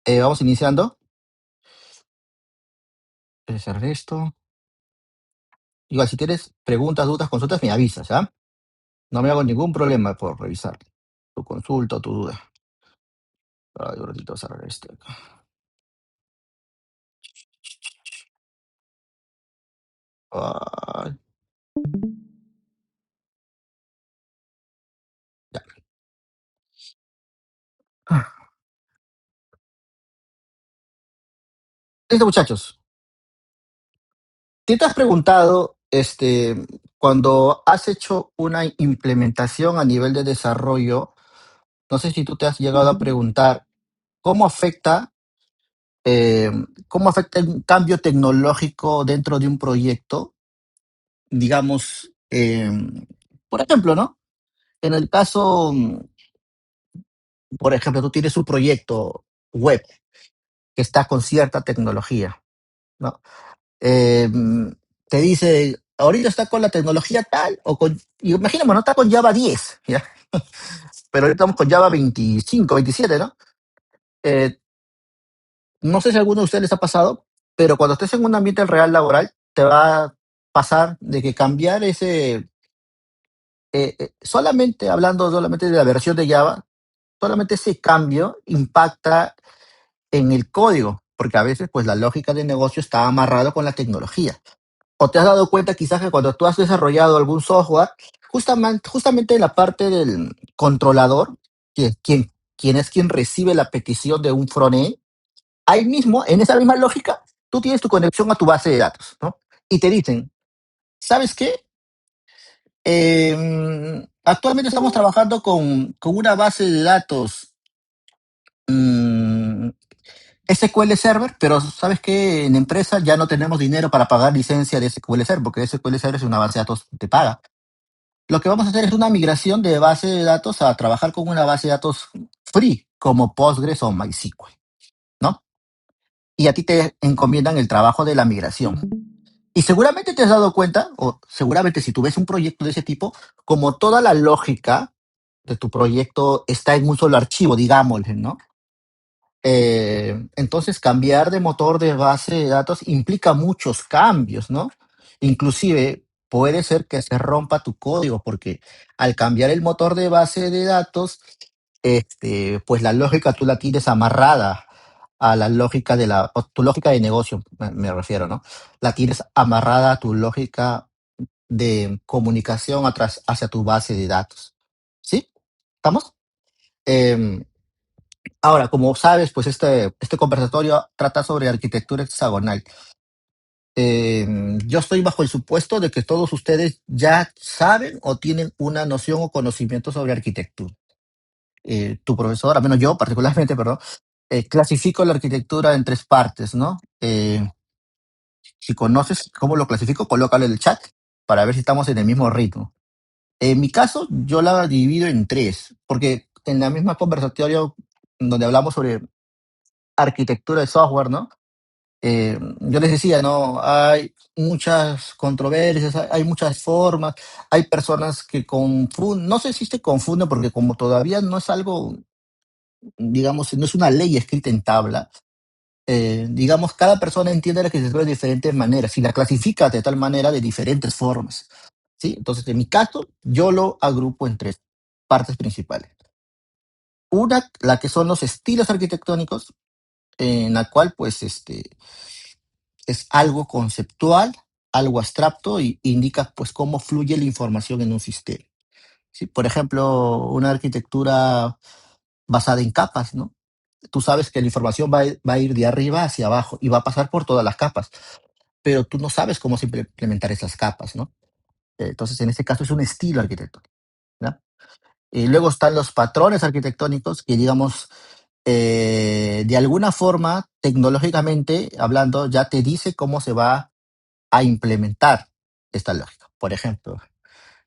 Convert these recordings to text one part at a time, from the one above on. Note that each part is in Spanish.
Vamos iniciando. Cerrar esto. Igual, si tienes preguntas, dudas, consultas, me avisas, ¿ah? No me hago ningún problema por revisar tu consulta o tu duda. Ay, un ratito cerrar esto acá. Ay, ya. Ah, listo, muchachos. ¿Te has preguntado, cuando has hecho una implementación a nivel de desarrollo, no sé si tú te has llegado a preguntar cómo afecta, eh, cómo afecta un cambio tecnológico dentro de un proyecto? Digamos, por ejemplo, ¿no? En el caso, por ejemplo, tú tienes un proyecto web que está con cierta tecnología, ¿no? Eh, Te dice, ahorita está con la tecnología tal, imaginemos, no está con Java 10, ¿ya? Pero ahorita estamos con Java 25, 27, ¿no? Eh, no sé si a alguno de ustedes les ha pasado, pero cuando estés en un ambiente real laboral, te va a pasar de que cambiar solamente hablando solamente de la versión de Java, solamente ese cambio impacta en el código, porque a veces pues la lógica de negocio está amarrado con la tecnología. O te has dado cuenta quizás que cuando tú has desarrollado algún software, justamente en la parte del controlador, quien es quien recibe la petición de un frontend, ahí mismo, en esa misma lógica, tú tienes tu conexión a tu base de datos, ¿no? Y te dicen, ¿sabes qué? Actualmente estamos trabajando con una base de datos mm, SQL Server, pero sabes que en empresa ya no tenemos dinero para pagar licencia de SQL Server, porque SQL Server es una base de datos que te paga. Lo que vamos a hacer es una migración de base de datos a trabajar con una base de datos free, como Postgres o MySQL, ¿no? Y a ti te encomiendan el trabajo de la migración. Y seguramente te has dado cuenta, o seguramente si tú ves un proyecto de ese tipo, como toda la lógica de tu proyecto está en un solo archivo, digámosle, ¿no? Entonces, cambiar de motor de base de datos implica muchos cambios, ¿no? Inclusive puede ser que se rompa tu código porque al cambiar el motor de base de datos, pues la lógica tú la tienes amarrada a la lógica o tu lógica de negocio, me refiero, ¿no? La tienes amarrada a tu lógica de comunicación hacia tu base de datos. ¿Sí? ¿Estamos? Em, Ahora, como sabes, pues este conversatorio trata sobre arquitectura hexagonal. Yo estoy bajo el supuesto de que todos ustedes ya saben o tienen una noción o conocimiento sobre arquitectura. Tu profesor, al menos yo particularmente, perdón, clasifico la arquitectura en tres partes, ¿no? Si conoces cómo lo clasifico, colócalo en el chat para ver si estamos en el mismo ritmo. En mi caso, yo la divido en tres, porque en la misma conversatorio donde hablamos sobre arquitectura de software, ¿no? Yo les decía, ¿no? Hay muchas controversias, hay muchas formas, hay personas que confunden, no sé si se confunden porque como todavía no es algo, digamos, no es una ley escrita en tabla, digamos, cada persona entiende la arquitectura de diferentes maneras y la clasifica de tal manera de diferentes formas, ¿sí? Entonces, en mi caso, yo lo agrupo en tres partes principales. Una, la que son los estilos arquitectónicos, en la cual, pues, es algo conceptual, algo abstracto y indica pues cómo fluye la información en un sistema. ¿Sí? Por ejemplo, una arquitectura basada en capas, ¿no? Tú sabes que la información va a ir de arriba hacia abajo y va a pasar por todas las capas, pero tú no sabes cómo se implementar esas capas, ¿no? Entonces, en este caso es un estilo arquitectónico, ¿no? Y luego están los patrones arquitectónicos que, digamos, de alguna forma, tecnológicamente hablando, ya te dice cómo se va a implementar esta lógica. Por ejemplo,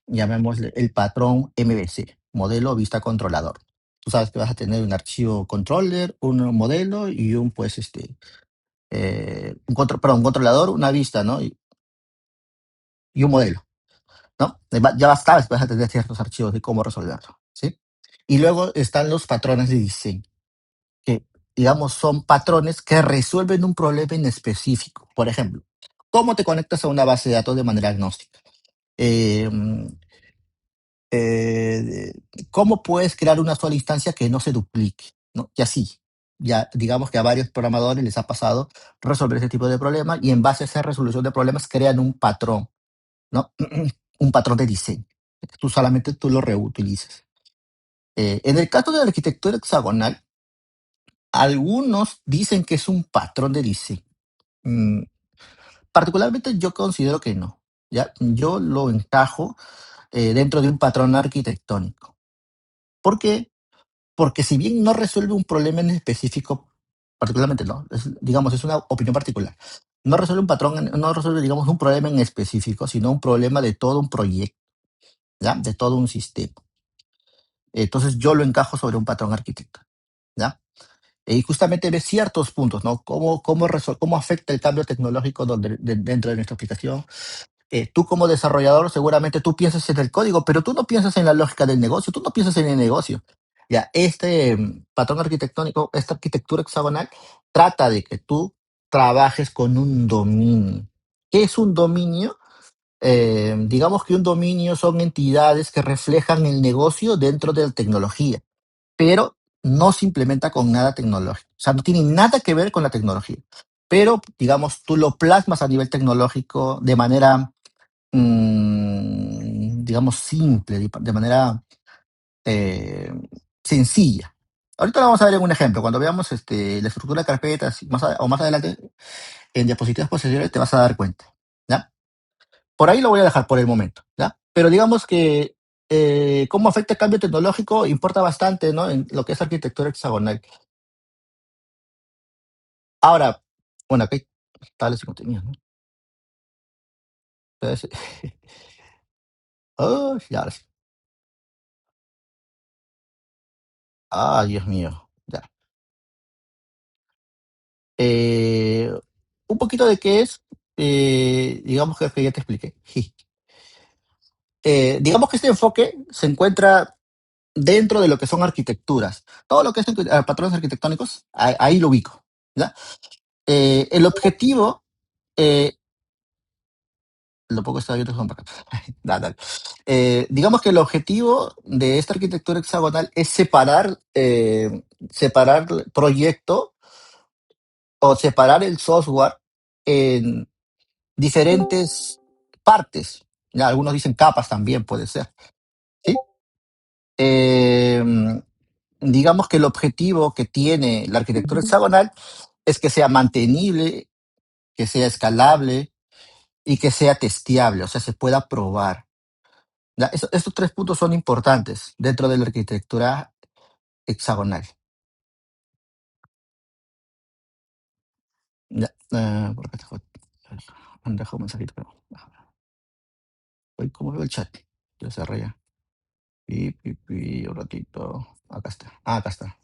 llamémosle el patrón MVC, modelo vista controlador. Tú sabes que vas a tener un archivo controller, un modelo y un controlador, una vista, ¿no? Y un modelo, ¿no? Ya sabes que vas a tener ciertos archivos de cómo resolverlo, ¿sí? Y luego están los patrones de diseño, que digamos, son patrones que resuelven un problema en específico. Por ejemplo, ¿cómo te conectas a una base de datos de manera agnóstica? Eh, eh, ¿Cómo puedes crear una sola instancia que no se duplique? ¿No? Y así, ya digamos que a varios programadores les ha pasado resolver ese tipo de problemas y en base a esa resolución de problemas crean un patrón, ¿no? Un patrón de diseño. Tú lo reutilizas. En el caso de la arquitectura hexagonal, algunos dicen que es un patrón de diseño. Mm, Particularmente yo considero que no. ¿Ya? Yo lo encajo dentro de un patrón arquitectónico. ¿Por qué? Porque si bien no resuelve un problema en específico, particularmente no, digamos, es una opinión particular. No resuelve un patrón, no resuelve, digamos, un problema en específico, sino un problema de todo un proyecto, ¿ya? De todo un sistema. Entonces yo lo encajo sobre un patrón arquitecto, ¿ya? Y justamente ve ciertos puntos, ¿no? Cómo afecta el cambio tecnológico dentro de nuestra aplicación. Tú como desarrollador seguramente tú piensas en el código, pero tú no piensas en la lógica del negocio, tú no piensas en el negocio. Ya, este patrón arquitectónico, esta arquitectura hexagonal, trata de que tú trabajes con un dominio. ¿Qué es un dominio? Digamos que un dominio son entidades que reflejan el negocio dentro de la tecnología, pero no se implementa con nada tecnológico. O sea, no tiene nada que ver con la tecnología. Pero, digamos, tú lo plasmas a nivel tecnológico de manera digamos, simple, de manera eh, sencilla. Ahorita lo vamos a ver en un ejemplo. Cuando veamos la estructura de carpetas o más adelante en diapositivas posteriores te vas a dar cuenta. ¿Ya? Por ahí lo voy a dejar por el momento. ¿Ya? Pero digamos que cómo afecta el cambio tecnológico importa bastante, ¿no? En lo que es arquitectura hexagonal. Ahora, bueno, aquí tales y contenidos, ¿no? Entonces, oh, ya, ahora sí. Ay, Dios mío. Ya. Eh, un poquito de qué es, digamos que ya te expliqué. Digamos que este enfoque se encuentra dentro de lo que son arquitecturas. Todo lo que es patrones arquitectónicos, ahí lo ubico. ¿Ya? El objetivo, eh, lo poco está abierto son para acá. Dale, dale. Digamos que el objetivo de esta arquitectura hexagonal es separar el proyecto o separar el software en diferentes partes. Ya, algunos dicen capas también, puede ser. ¿Sí? Eh, digamos que el objetivo que tiene la arquitectura hexagonal es que sea mantenible, que sea escalable y que sea testeable, o sea, se pueda probar. Ya, estos tres puntos son importantes dentro de la arquitectura hexagonal. Ya, por acá han dejado un mensajito, pero ¿cómo veo el chat? Ya se raya. Un ratito. Acá está. Acá está.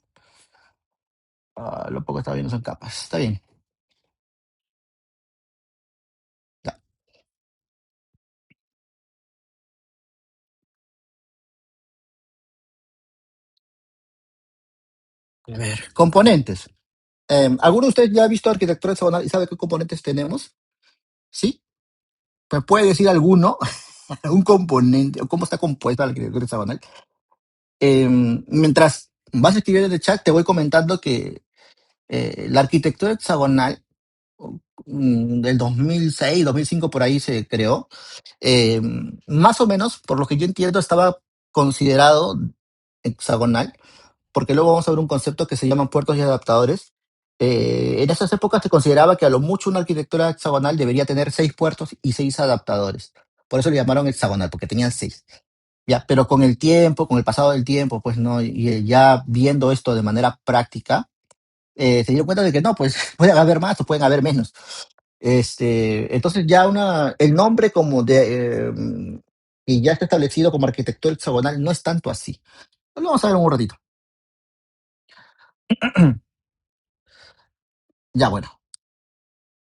Lo poco que está viendo son capas. Está bien. Ya. A ver. Componentes. ¿Alguno de ustedes ya ha visto arquitectura hexagonal y sabe qué componentes tenemos? ¿Sí? ¿Me puede decir alguno? ¿Un componente? ¿O cómo está compuesta la arquitectura hexagonal? Mientras vas escribiendo en el chat, te voy comentando que la arquitectura hexagonal del 2006, 2005 por ahí se creó. Eh, Más o menos, por lo que yo entiendo, estaba considerado hexagonal, porque luego vamos a ver un concepto que se llaman puertos y adaptadores. En esas épocas se consideraba que a lo mucho una arquitectura hexagonal debería tener 6 puertos y 6 adaptadores. Por eso le llamaron hexagonal, porque tenían 6. Ya, pero con el tiempo, con el pasado del tiempo, pues no, y ya viendo esto de manera práctica, se dio cuenta de que no, pues pueden haber más o pueden haber menos. Entonces ya el nombre como y ya está establecido como arquitectura hexagonal no es tanto así. Lo vamos a ver en un ratito. Ya, bueno.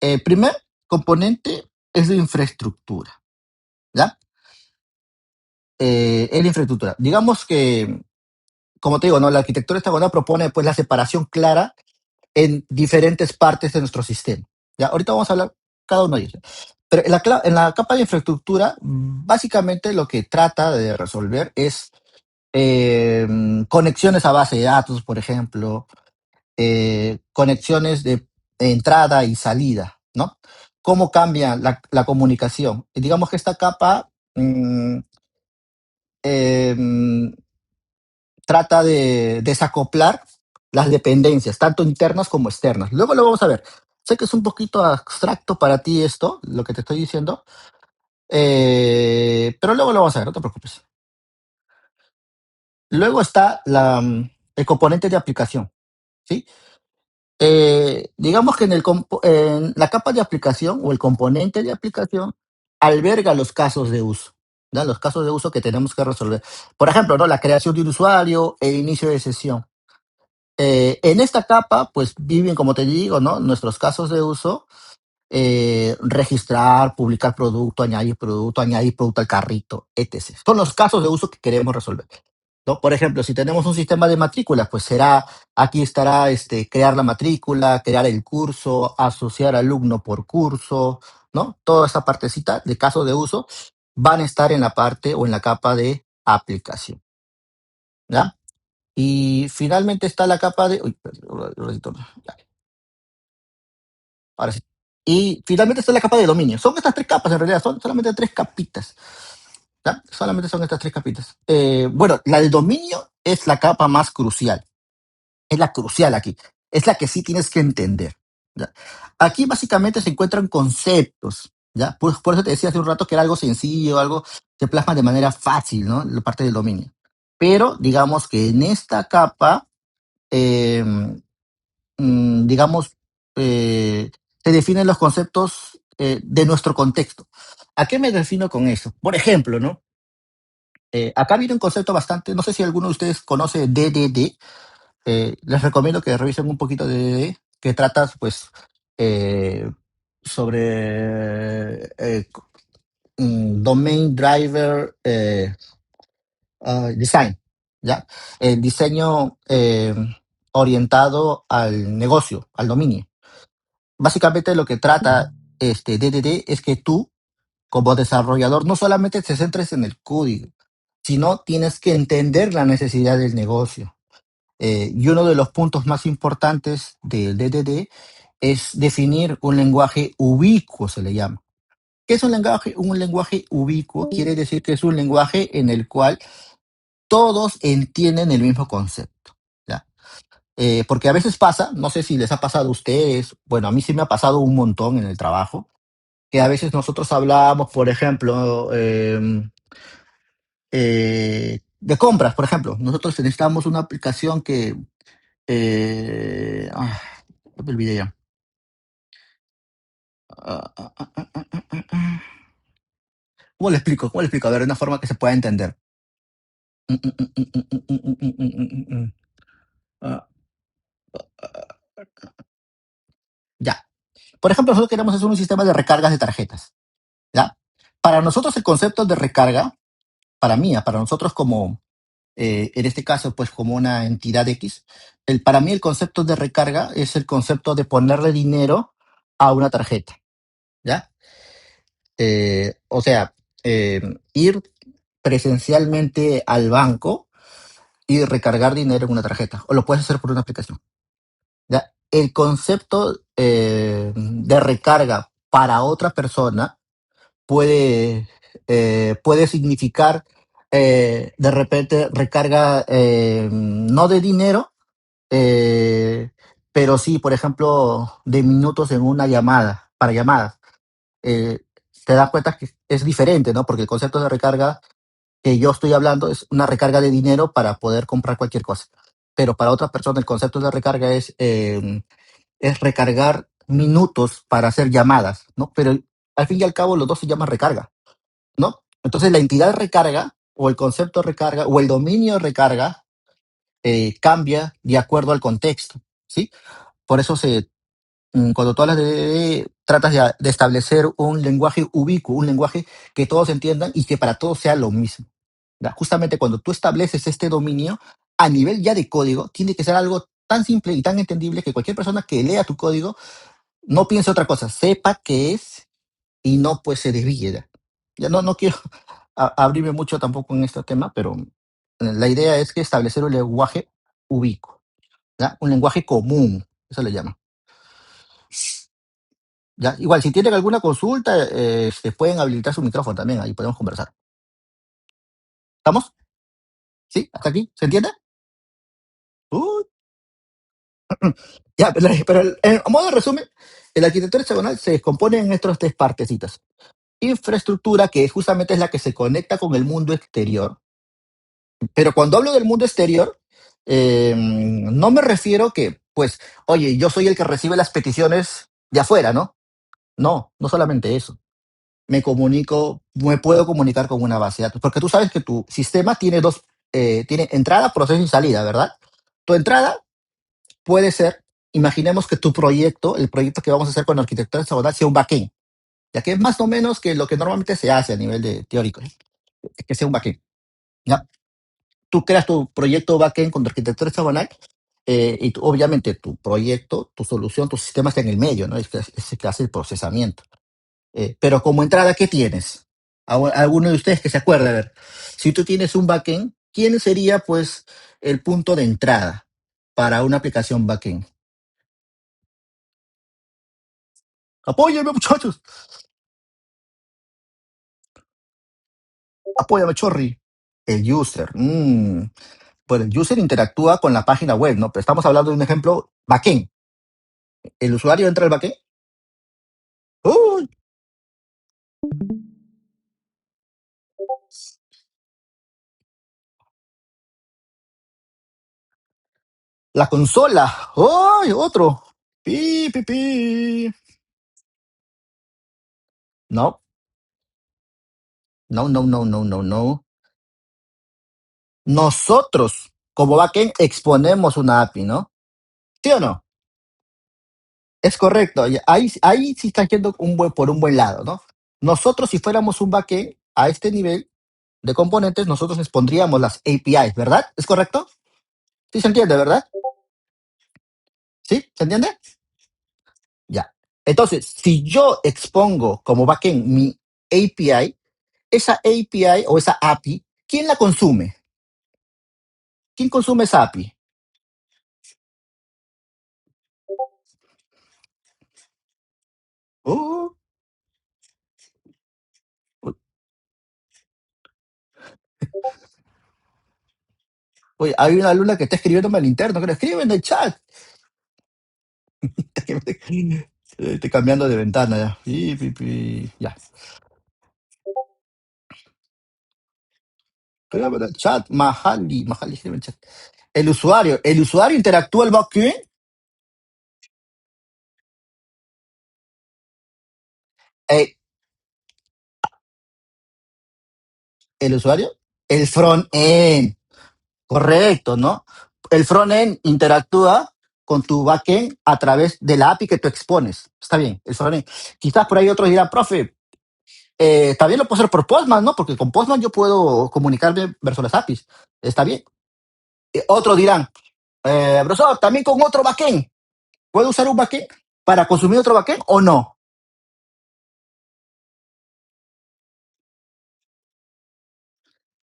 El primer componente es la infraestructura, ¿ya? Es la infraestructura. Digamos que, como te digo, ¿no? La arquitectura hexagonal propone pues la separación clara en diferentes partes de nuestro sistema. ¿Ya? Ahorita vamos a hablar cada uno de ellos. Pero en la capa de infraestructura, básicamente lo que trata de resolver es conexiones a base de datos, por ejemplo, conexiones de entrada y salida, ¿no? ¿Cómo cambia la comunicación? Y digamos que esta capa em, trata de desacoplar las dependencias, tanto internas como externas. Luego lo vamos a ver. Sé que es un poquito abstracto para ti esto, lo que te estoy diciendo, pero luego lo vamos a ver, no te preocupes. Luego está el componente de aplicación, ¿sí? Digamos que en la capa de aplicación o el componente de aplicación alberga los casos de uso, ¿no? Los casos de uso que tenemos que resolver. Por ejemplo, ¿no? La creación de un usuario e inicio de sesión. En esta capa, pues viven, como te digo, ¿no? Nuestros casos de uso, registrar, publicar producto, añadir producto al carrito, etc. Son los casos de uso que queremos resolver, ¿no? Por ejemplo, si tenemos un sistema de matrículas, pues aquí estará crear la matrícula, crear el curso, asociar alumno por curso, ¿no? Toda esa partecita de casos de uso van a estar en la parte o en la capa de aplicación, ¿ya? Y finalmente está la capa de... Uy, perdón, un ratito, ya, ahora sí. Y finalmente está la capa de dominio. Son estas tres capas, en realidad, son solamente tres capitas. ¿Ya? Solamente son estas tres capitas. Bueno, la del dominio es la capa más crucial. Es la crucial aquí. Es la que sí tienes que entender. ¿Ya? Aquí básicamente se encuentran conceptos. ¿Ya? Por eso te decía hace un rato que era algo sencillo, algo que plasma de manera fácil, ¿no? La parte del dominio. Pero digamos que en esta capa eh, digamos, se definen los conceptos de nuestro contexto. ¿A qué me defino con eso? Por ejemplo, ¿no? Acá viene un concepto bastante, no sé si alguno de ustedes conoce DDD, les recomiendo que revisen un poquito de DDD, que trata, pues, eh, sobre Domain Driver Design, ¿ya? El diseño orientado al negocio, al dominio. Básicamente lo que trata DDD es que tú, como desarrollador, no solamente te centres en el código, sino tienes que entender la necesidad del negocio. Y uno de los puntos más importantes del DDD es definir un lenguaje ubicuo, se le llama. ¿Qué es un lenguaje? Un lenguaje ubicuo quiere decir que es un lenguaje en el cual todos entienden el mismo concepto, ¿ya? Porque a veces pasa, no sé si les ha pasado a ustedes, bueno, a mí sí me ha pasado un montón en el trabajo, que a veces nosotros hablábamos, por ejemplo, de compras, por ejemplo. Nosotros necesitamos una aplicación que... eh, ah, me olvidé ya. Ah, ah, ah, ah, ah, ah, ah, ah. ¿Cómo le explico? ¿Cómo le explico? A ver, de una forma que se pueda entender. Ah, ya. Por ejemplo, nosotros queremos hacer un sistema de recargas de tarjetas, ¿ya? Para nosotros el concepto de recarga, para nosotros como, en este caso, pues como una entidad X, para mí el concepto de recarga es el concepto de ponerle dinero a una tarjeta, ¿ya? O sea, ir presencialmente al banco y recargar dinero en una tarjeta, o lo puedes hacer por una aplicación, ¿ya? El concepto de recarga para otra persona puede significar de repente recarga no de dinero, eh, pero sí, por ejemplo, de minutos en una llamada, para llamadas. Eh, Te das cuenta que es diferente, ¿no? Porque el concepto de recarga que yo estoy hablando es una recarga de dinero para poder comprar cualquier cosa. Pero para otra persona el concepto de recarga es recargar minutos para hacer llamadas, ¿no? Pero al fin y al cabo los dos se llaman recarga, ¿no? Entonces la entidad recarga o el concepto recarga o el dominio recarga cambia de acuerdo al contexto, ¿sí? Por eso cuando tú hablas tratas de establecer un lenguaje ubicuo, un lenguaje que todos entiendan y que para todos sea lo mismo, ¿ya? Justamente cuando tú estableces este dominio, a nivel ya de código, tiene que ser algo tan simple y tan entendible que cualquier persona que lea tu código no piense otra cosa, sepa qué es y no pues se desvíe. Ya, ya no quiero abrirme mucho tampoco en este tema, pero la idea es que establecer un lenguaje ubicuo, ¿ya? Un lenguaje común, eso le llama. ¿Ya? Igual, si tienen alguna consulta, se pueden habilitar su micrófono también, ahí podemos conversar. ¿Estamos? ¿Sí? ¿Hasta aquí? ¿Se entiende? Uh, ya, pero a modo de resumen, la arquitectura hexagonal se compone en estas tres partecitas. Infraestructura, que justamente es la que se conecta con el mundo exterior. Pero cuando hablo del mundo exterior, no me refiero que, pues, oye, yo soy el que recibe las peticiones de afuera, ¿no? No, no solamente eso. Me puedo comunicar con una base de datos, porque tú sabes que tu sistema tiene tiene entrada, proceso y salida, ¿verdad? Tu entrada puede ser, imaginemos que tu proyecto, el proyecto que vamos a hacer con arquitectura hexagonal sea un backend, ya que es más o menos que lo que normalmente se hace a nivel de teórico, ¿eh? Que sea un backend. ¿Ya? Tú creas tu proyecto backend con tu arquitectura hexagonal obviamente tu proyecto, tu solución, tu sistema está en el medio, ¿no? Es el que hace el procesamiento. Pero como entrada, ¿qué tienes? Alguno de ustedes que se acuerde, a ver, si tú tienes un backend, ¿quién sería pues el punto de entrada para una aplicación backend? Apóyame, muchachos. Apóyame, Chorri. El user. Pues el user interactúa con la página web, ¿no? Pero estamos hablando de un ejemplo backend. El usuario entra al backend. ¡Uy! La consola. ¡Ay! Otro. Pi, pi, pi. No, no, no, no, no, no, no. Nosotros, como backend, exponemos una API, ¿no? ¿Sí o no? Es correcto. Ahí sí está yendo por un buen lado, ¿no? Nosotros, si fuéramos un backend a este nivel de componentes, nosotros les pondríamos las APIs, ¿verdad? ¿Es correcto? Sí se entiende, ¿verdad? ¿Sí? ¿Se entiende? Ya. Entonces, si yo expongo como backend mi API, esa API o esa API, ¿quién la consume? ¿Quién consume esa API? Oh, oye, hay una alumna que está escribiéndome al interno, que lo escribe en el chat. Estoy cambiando de ventana ya. Ya. Espérame en el chat. Mahali escribe en el chat. El usuario interactúa el backend. Eh, el usuario, el front-end. Correcto, ¿no? El front-end interactúa con tu backend a través de la API que tú expones. Está bien, el front-end. Quizás por ahí otros dirán, profe, también lo puedo hacer por Postman, ¿no? Porque con Postman yo puedo comunicarme versus las APIs. Está bien. Otros dirán, profesor, también con otro backend. ¿Puedo usar un backend para consumir otro backend o no?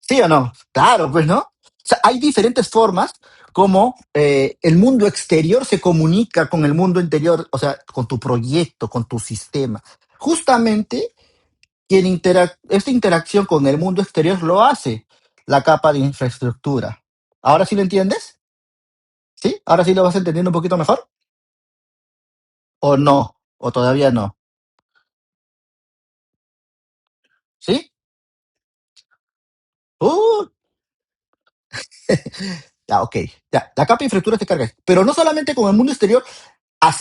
¿Sí o no? Claro, pues, ¿no? O sea, hay diferentes formas como el mundo exterior se comunica con el mundo interior, o sea, con tu proyecto, con tu sistema. Justamente, esta interacción con el mundo exterior lo hace la capa de infraestructura. ¿Ahora sí lo entiendes? ¿Sí? ¿Ahora sí lo vas entendiendo un poquito mejor? ¿O no? ¿O todavía no? ¿Sí? ¡Uh! Ya, ok. Ya, la capa de infraestructura te carga. Pero no solamente con el mundo exterior,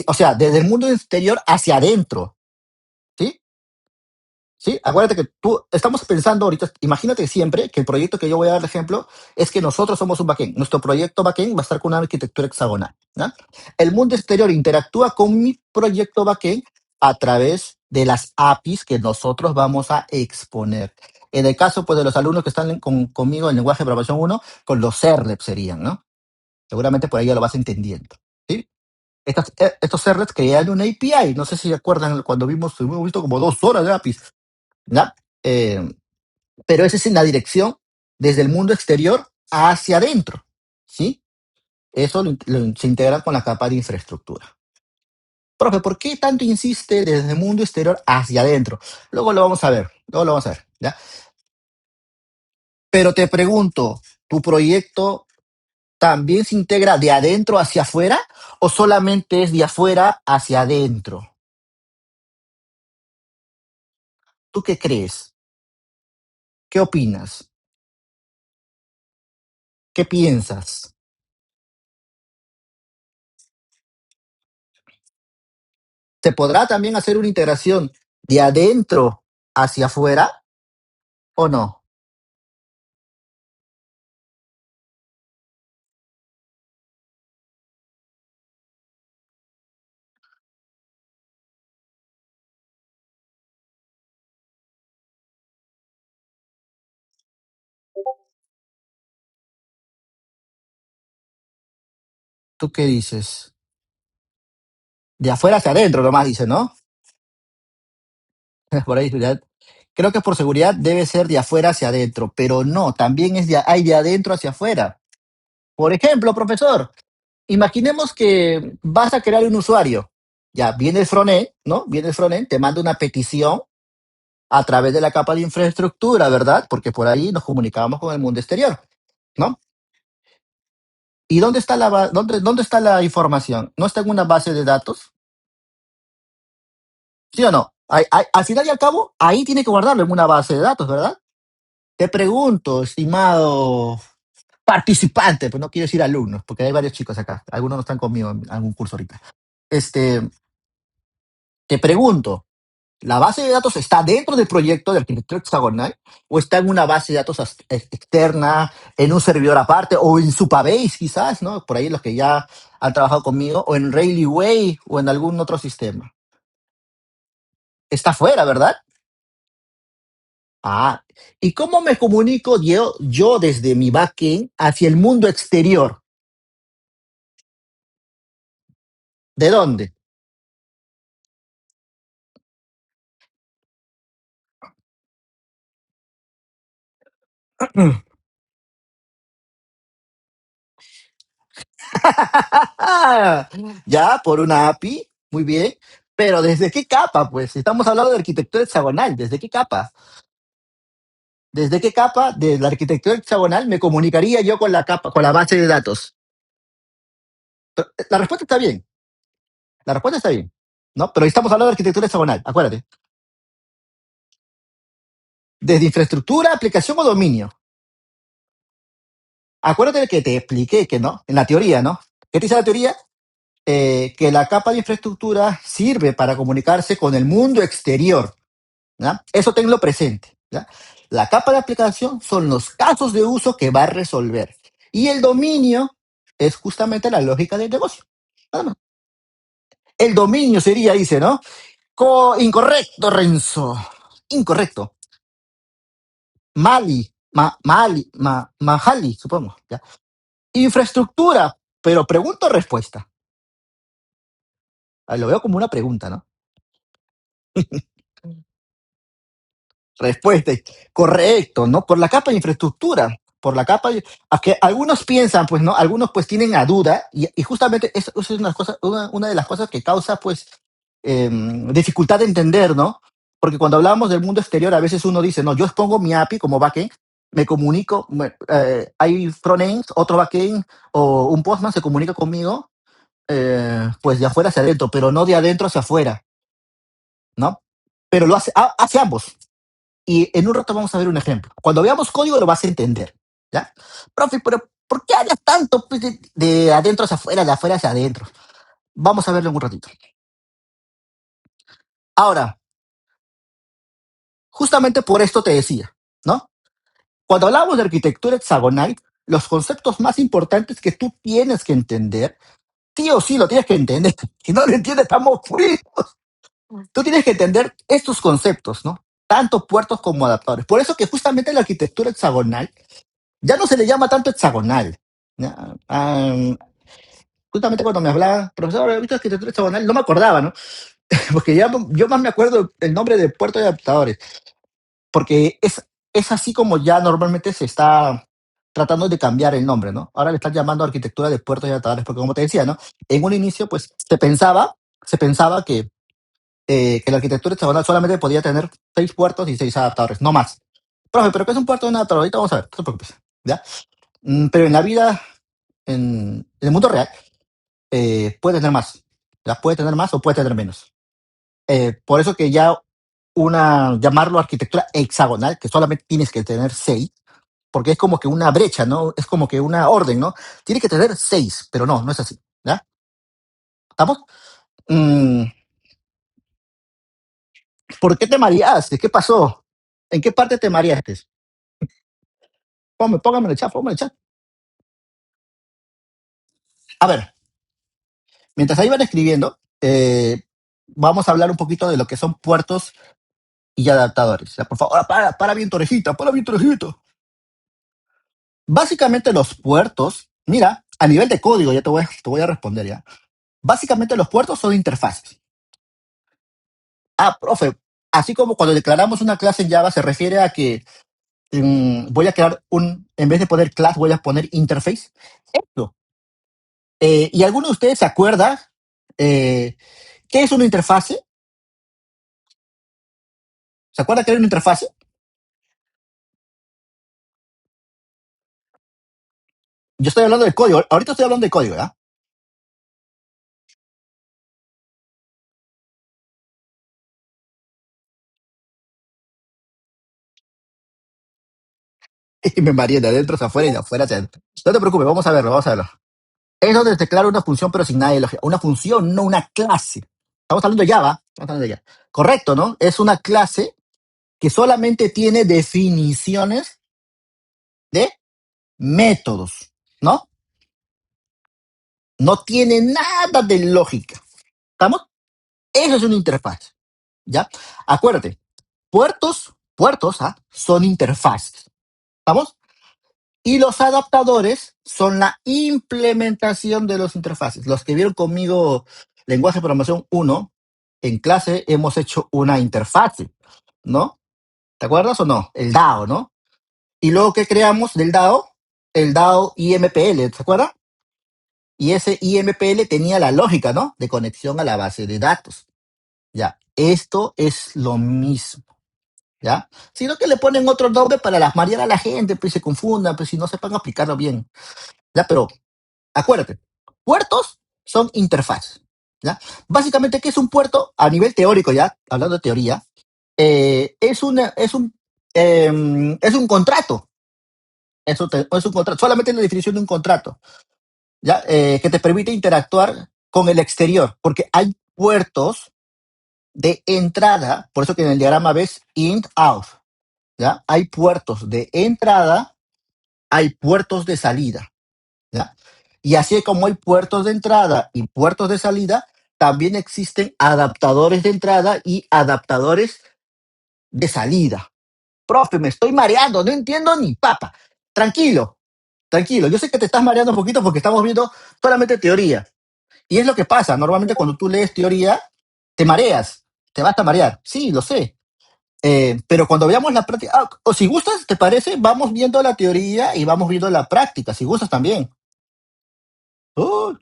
o sea, desde el mundo exterior hacia adentro. ¿Sí? ¿Sí? Acuérdate que estamos pensando ahorita, imagínate siempre que el proyecto que yo voy a dar de ejemplo es que nosotros somos un backend. Nuestro proyecto backend va a estar con una arquitectura hexagonal. ¿Ya? El mundo exterior interactúa con mi proyecto backend a través de las APIs que nosotros vamos a exponer. En el caso pues, de los alumnos que están conmigo en lenguaje de programación 1, con los servlets serían, ¿no? Seguramente por ahí ya lo vas entendiendo. ¿Sí? Estos servers crean una API. No sé si recuerdan cuando hemos visto como 2 horas de APIs. ¿Ya? Eh, pero esa es en la dirección desde el mundo exterior hacia adentro. ¿Sí? Eso se integra con la capa de infraestructura. Profe, ¿por qué tanto insiste desde el mundo exterior hacia adentro? Luego lo vamos a ver, luego lo vamos a ver, ¿ya? Pero te pregunto, ¿tu proyecto también se integra de adentro hacia afuera o solamente es de afuera hacia adentro? ¿Tú qué crees? ¿Qué opinas? ¿Qué piensas? ¿Se podrá también hacer una integración de adentro hacia afuera o no? ¿Tú qué dices? De afuera hacia adentro, nomás dice, ¿no? Por ahí, ya. Creo que por seguridad debe ser de afuera hacia adentro, pero no, también hay de adentro hacia afuera. Por ejemplo, profesor, imaginemos que vas a crear un usuario. Ya viene el frontend, ¿no? Viene el frontend, te manda una petición a través de la capa de infraestructura, ¿verdad? Porque por ahí nos comunicamos con el mundo exterior, ¿no? ¿Y dónde está la información? ¿No está en una base de datos? ¿Sí o no? Al final y al cabo, ahí tiene que guardarlo en una base de datos, ¿verdad? Te pregunto, estimado participante, pues no quiero decir alumnos, porque hay varios chicos acá, algunos no están conmigo en algún curso ahorita. Este, te pregunto, ¿la base de datos está dentro del proyecto de arquitectura hexagonal o está en una base de datos externa, en un servidor aparte o en Supabase quizás, ¿no? Por ahí los que ya han trabajado conmigo, o en Railway o en algún otro sistema. Está fuera, ¿verdad? Ah, ¿y cómo me comunico yo desde mi backend hacia el mundo exterior? ¿De dónde? Ya, por una API, muy bien. Pero ¿desde qué capa? Pues estamos hablando de arquitectura hexagonal. ¿Desde qué capa? ¿Desde qué capa de la arquitectura hexagonal me comunicaría yo con la capa, con la base de datos? La respuesta está bien. La respuesta está bien. ¿No? Pero estamos hablando de arquitectura hexagonal, acuérdate. Desde infraestructura, aplicación o dominio. Acuérdate de que te expliqué que no, en la teoría, ¿no? ¿Qué te dice la teoría? Que la capa de infraestructura sirve para comunicarse con el mundo exterior. ¿Ya? Eso tenlo presente. ¿Ya? La capa de aplicación son los casos de uso que va a resolver. Y el dominio es justamente la lógica del negocio. Nada más. El dominio sería, dice, ¿no? Incorrecto, Renzo. Incorrecto. Mahali, supongo. ¿Ya? Infraestructura, pero pregunta o respuesta. Lo veo como una pregunta, ¿no? Respuesta, correcto, ¿no? Por la capa de infraestructura, por la capa, a que algunos piensan, pues, ¿no? Algunos pues tienen a duda y justamente eso es una de las cosas que causa, pues, dificultad de entender, ¿no? Porque cuando hablamos del mundo exterior, a veces uno dice, no, yo expongo mi API como backend, me comunico, hay frontend, otro backend o un postman se comunica conmigo, pues de afuera hacia adentro, pero no de adentro hacia afuera, ¿no? Pero lo hace ambos. Y en un rato vamos a ver un ejemplo. Cuando veamos código lo vas a entender, ¿ya? Profe, pero ¿por qué hablas tanto pues, de adentro hacia afuera, de afuera hacia adentro? Vamos a verlo en un ratito. Ahora, justamente por esto te decía, ¿no? Cuando hablamos de arquitectura hexagonal, los conceptos más importantes que tú tienes que entender, sí o sí lo tienes que entender. Si no lo entiendes, estamos fritos. Tú tienes que entender estos conceptos, ¿no? Tanto puertos como adaptadores. Por eso que justamente la arquitectura hexagonal ya no se le llama tanto hexagonal. ¿Ya? Justamente cuando me hablaba, profesor, ¿he visto arquitectura hexagonal? No me acordaba, ¿no? Porque ya, yo más me acuerdo el nombre de puerto de adaptadores, porque es así como ya normalmente se está tratando de cambiar el nombre, ¿no? Ahora le están llamando arquitectura de puertos y adaptadores, porque como te decía, ¿no? En un inicio, pues, se pensaba que la arquitectura hexagonal solamente podía tener 6 puertos y 6 adaptadores, no más. Profe, ¿pero qué es un puerto de un adaptador? Ahorita vamos a ver, no te preocupes, ¿ya? Pero en la vida, en el mundo real, puede tener más. ¿Ya? Puede tener más o puede tener menos. Por eso que ya llamarlo arquitectura hexagonal, que solamente tienes que tener 6, porque es como que una brecha, ¿no? Es como que una orden, ¿no? Tiene que tener 6, pero no, no es así, ¿ya? ¿Estamos? Mm, ¿Por qué te mareaste? ¿Qué pasó? ¿En qué parte te mareaste? Póngame en el chat, póngame en el chat. A ver, mientras ahí van escribiendo, vamos a hablar un poquito de lo que son puertos y adaptadores. Ya, por favor, para bien tu orejita, para bien tu orejita. Básicamente los puertos, mira, a nivel de código, ya te voy a responder ya. Básicamente los puertos son interfaces. Ah, profe, así como cuando declaramos una clase en Java se refiere a que voy a crear en vez de poner class, voy a poner interface. Esto. ¿Y alguno de ustedes se acuerda qué es una interfase? ¿Se acuerda qué es una interfase? Yo estoy hablando de código, ahorita estoy hablando de código, ¿ya? Y me mareé de adentro hacia afuera y de afuera hacia adentro. No te preocupes, vamos a verlo, vamos a verlo. Es donde se declara una función pero sin nada de lógica. Una función, no una clase. Estamos hablando de Java. Estamos hablando de Java. Correcto, ¿no? Es una clase que solamente tiene definiciones de métodos, ¿no? No tiene nada de lógica. ¿Estamos? Eso es una interfaz, ¿ya? Acuérdate, puertos, ¿ah? Son interfaces. ¿Estamos? Y los adaptadores son la implementación de los interfaces. Los que vieron conmigo lenguaje de programación 1, en clase hemos hecho una interfase, ¿no? ¿Te acuerdas o no? El DAO, ¿no? Y luego que creamos del DAO, el DAO IMPL, ¿te acuerdas? Y ese IMPL tenía la lógica, ¿no? De conexión a la base de datos. Ya, esto es lo mismo, ¿ya? Sino que le ponen otro nombre para las marear a la gente, pues se confundan, pues si no sepan aplicarlo bien. Ya, pero acuérdate, puertos son interfaces, ¿ya? Básicamente, ¿qué es un puerto? A nivel teórico, ya, hablando de teoría, es un contrato. Es un contrato, solamente la definición de un contrato, ¿ya? Que te permite interactuar con el exterior, porque hay puertos de entrada, por eso que en el diagrama ves int, out, ¿ya? Hay puertos de entrada, hay puertos de salida, ¿ya? Y así como hay puertos de entrada y puertos de salida, también existen adaptadores de entrada y adaptadores de salida. Profe, me estoy mareando, no entiendo ni papa. Tranquilo, tranquilo. Yo sé que te estás mareando un poquito porque estamos viendo solamente teoría. Y es lo que pasa. Normalmente cuando tú lees teoría, te mareas, te vas a marear. Sí, lo sé. Pero cuando veamos la práctica, o si gustas, ¿te parece? Vamos viendo la teoría y vamos viendo la práctica, si gustas también. Uh,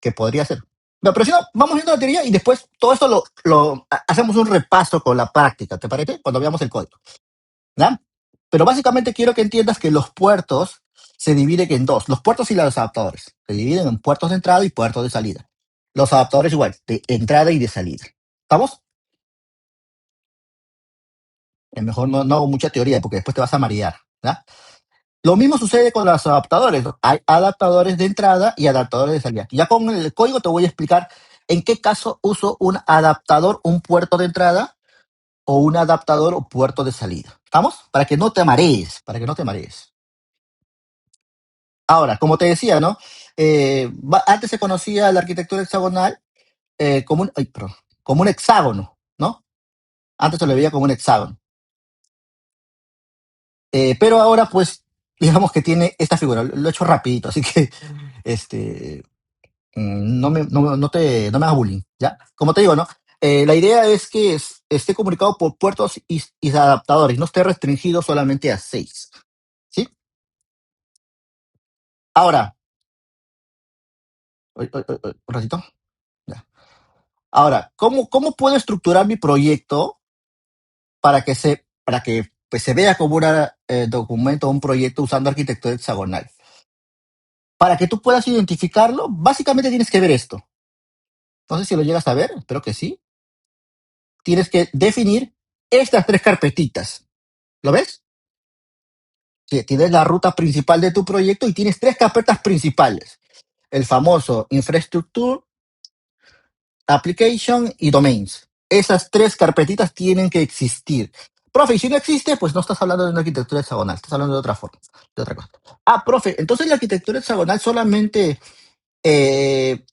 que podría ser. No, pero si no, vamos viendo la teoría y después todo esto hacemos un repaso con la práctica, ¿te parece? Cuando veamos el código, ¿ya? Pero básicamente quiero que entiendas que los puertos se dividen en dos, los puertos y los adaptadores. Se dividen en puertos de entrada y puertos de salida. Los adaptadores igual, de entrada y de salida. ¿Estamos? Mejor no hago mucha teoría porque después te vas a marear, ¿ya? Lo mismo sucede con los adaptadores. Hay adaptadores de entrada y adaptadores de salida. Ya con el código te voy a explicar en qué caso uso un adaptador, un puerto de entrada o un adaptador o puerto de salida. ¿Estamos? Para que no te marees, para que no te marees. Ahora, como te decía, ¿no? Antes se conocía la arquitectura hexagonal como un hexágono, ¿no? Antes se lo veía como un hexágono. Pero ahora, pues, digamos que tiene esta figura. Lo he hecho rapidito, así que este, no me hagas bullying, ¿ya? Como te digo, ¿no? La idea es que esté comunicado por puertos y adaptadores, no esté restringido solamente a 6, ¿sí? Ahora, un ratito, ya. Ahora, ¿cómo puedo estructurar mi proyecto para que pues, se vea como un documento o un proyecto usando arquitectura hexagonal? Para que tú puedas identificarlo, básicamente tienes que ver esto. No sé si lo llegas a ver, espero que sí. Tienes que definir estas 3 carpetitas. ¿Lo ves? Sí, tienes la ruta principal de tu proyecto y tienes 3 carpetas principales. El famoso Infrastructure, Application y Domains. Esas 3 carpetitas tienen que existir. Profe, y si no existe, pues no estás hablando de una arquitectura hexagonal, estás hablando de otra forma, de otra cosa. Ah, profe, entonces la arquitectura hexagonal solamente eh,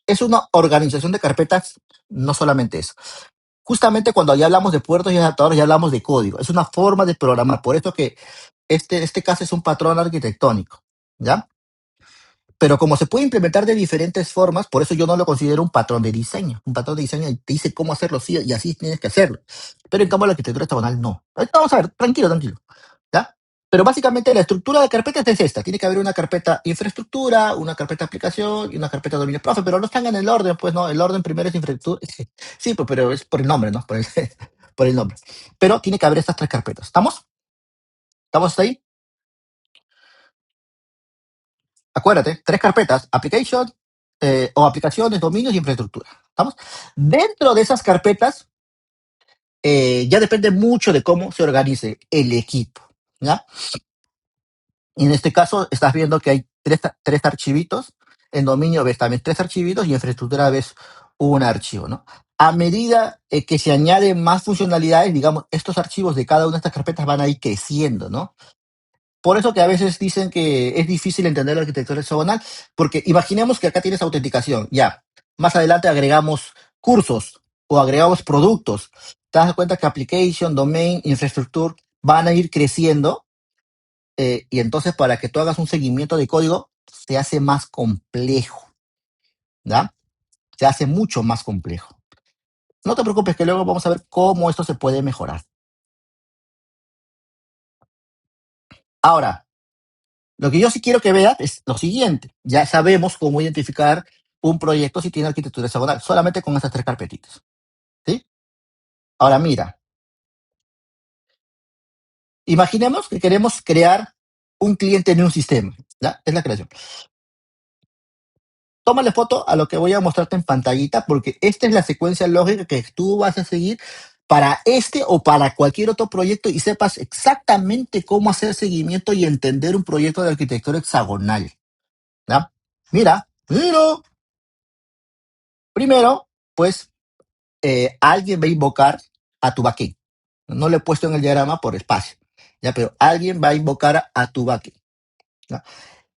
es una organización de carpetas, no solamente eso. Justamente cuando ya hablamos de puertos y adaptadores, ya hablamos de código. Es una forma de programar. Por eso que este caso es un patrón arquitectónico, ¿ya? Pero como se puede implementar de diferentes formas, por eso yo no lo considero un patrón de diseño. Un patrón de diseño te dice cómo hacerlo, sí, y así tienes que hacerlo. Pero en cambio la arquitectura hexagonal no. Ahorita vamos a ver, tranquilo, tranquilo, ¿ya? Pero básicamente la estructura de carpetas es esta. Tiene que haber una carpeta infraestructura, una carpeta aplicación y una carpeta dominio. Profe, pero no están en el orden, pues no. El orden primero es infraestructura. Sí, pues, pero es por el nombre, ¿no? Por el, por el nombre. Pero tiene que haber estas 3 carpetas. ¿Estamos? ¿Estamos hasta ahí? Acuérdate, 3 carpetas, application o aplicaciones, dominios y infraestructura. ¿Estamos? Dentro de esas carpetas, ya depende mucho de cómo se organice el equipo. ¿Ya? Y en este caso, estás viendo que hay tres archivitos. En dominio ves también 3 archivitos y en infraestructura ves un archivo, ¿no? A medida que se añaden más funcionalidades, digamos, estos archivos de cada una de estas carpetas van a ir creciendo, ¿no? Por eso que a veces dicen que es difícil entender la arquitectura hexagonal, porque imaginemos que acá tienes autenticación, ya. Más adelante agregamos cursos o agregamos productos. Te das cuenta que application, domain, infrastructure van a ir creciendo y entonces para que tú hagas un seguimiento de código se hace más complejo, ¿ya? Se hace mucho más complejo. No te preocupes que luego vamos a ver cómo esto se puede mejorar. Ahora, lo que yo sí quiero que veas es lo siguiente. Ya sabemos cómo identificar un proyecto si tiene arquitectura hexagonal, solamente con esas 3 carpetitas. ¿Sí? Ahora mira, imaginemos que queremos crear un cliente en un sistema. ¿Ya? Es la creación. Tómale foto a lo que voy a mostrarte en pantallita porque esta es la secuencia lógica que tú vas a seguir para este o para cualquier otro proyecto y sepas exactamente cómo hacer seguimiento y entender un proyecto de arquitectura hexagonal. ¿Ya? Mira. Primero, pues alguien va a invocar a tu backend. No lo he puesto en el diagrama por espacio, ¿ya? Pero alguien va a invocar a tu backend. ¿Ya?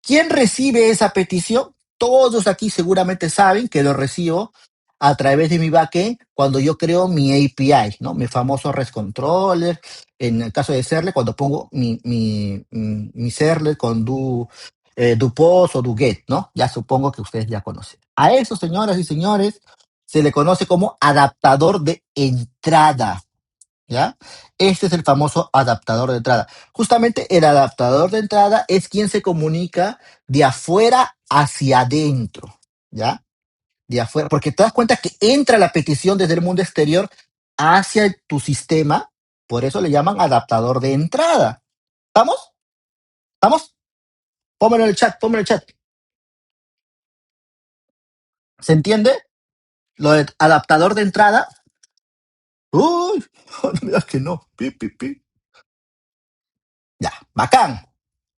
¿Quién recibe esa petición? Todos aquí seguramente saben que lo recibo a través de mi backend cuando yo creo mi API, ¿no? Mi famoso REST controller. En el caso de Serlet, cuando pongo mi Serlet con do post o do get, ¿no? Ya supongo que ustedes ya conocen. A eso, señoras y señores, se le conoce como adaptador de entrada. ¿Ya? Este es el famoso adaptador de entrada. Justamente el adaptador de entrada es quien se comunica de afuera hacia adentro, ¿ya? De afuera, porque te das cuenta que entra la petición desde el mundo exterior hacia tu sistema, por eso le llaman adaptador de entrada. ¿Estamos? ¿Estamos? Pónmelo en el chat, pónmelo en el chat. ¿Se entiende? Lo de adaptador de entrada. Uy, no me digas que no. Pi. Ya, bacán.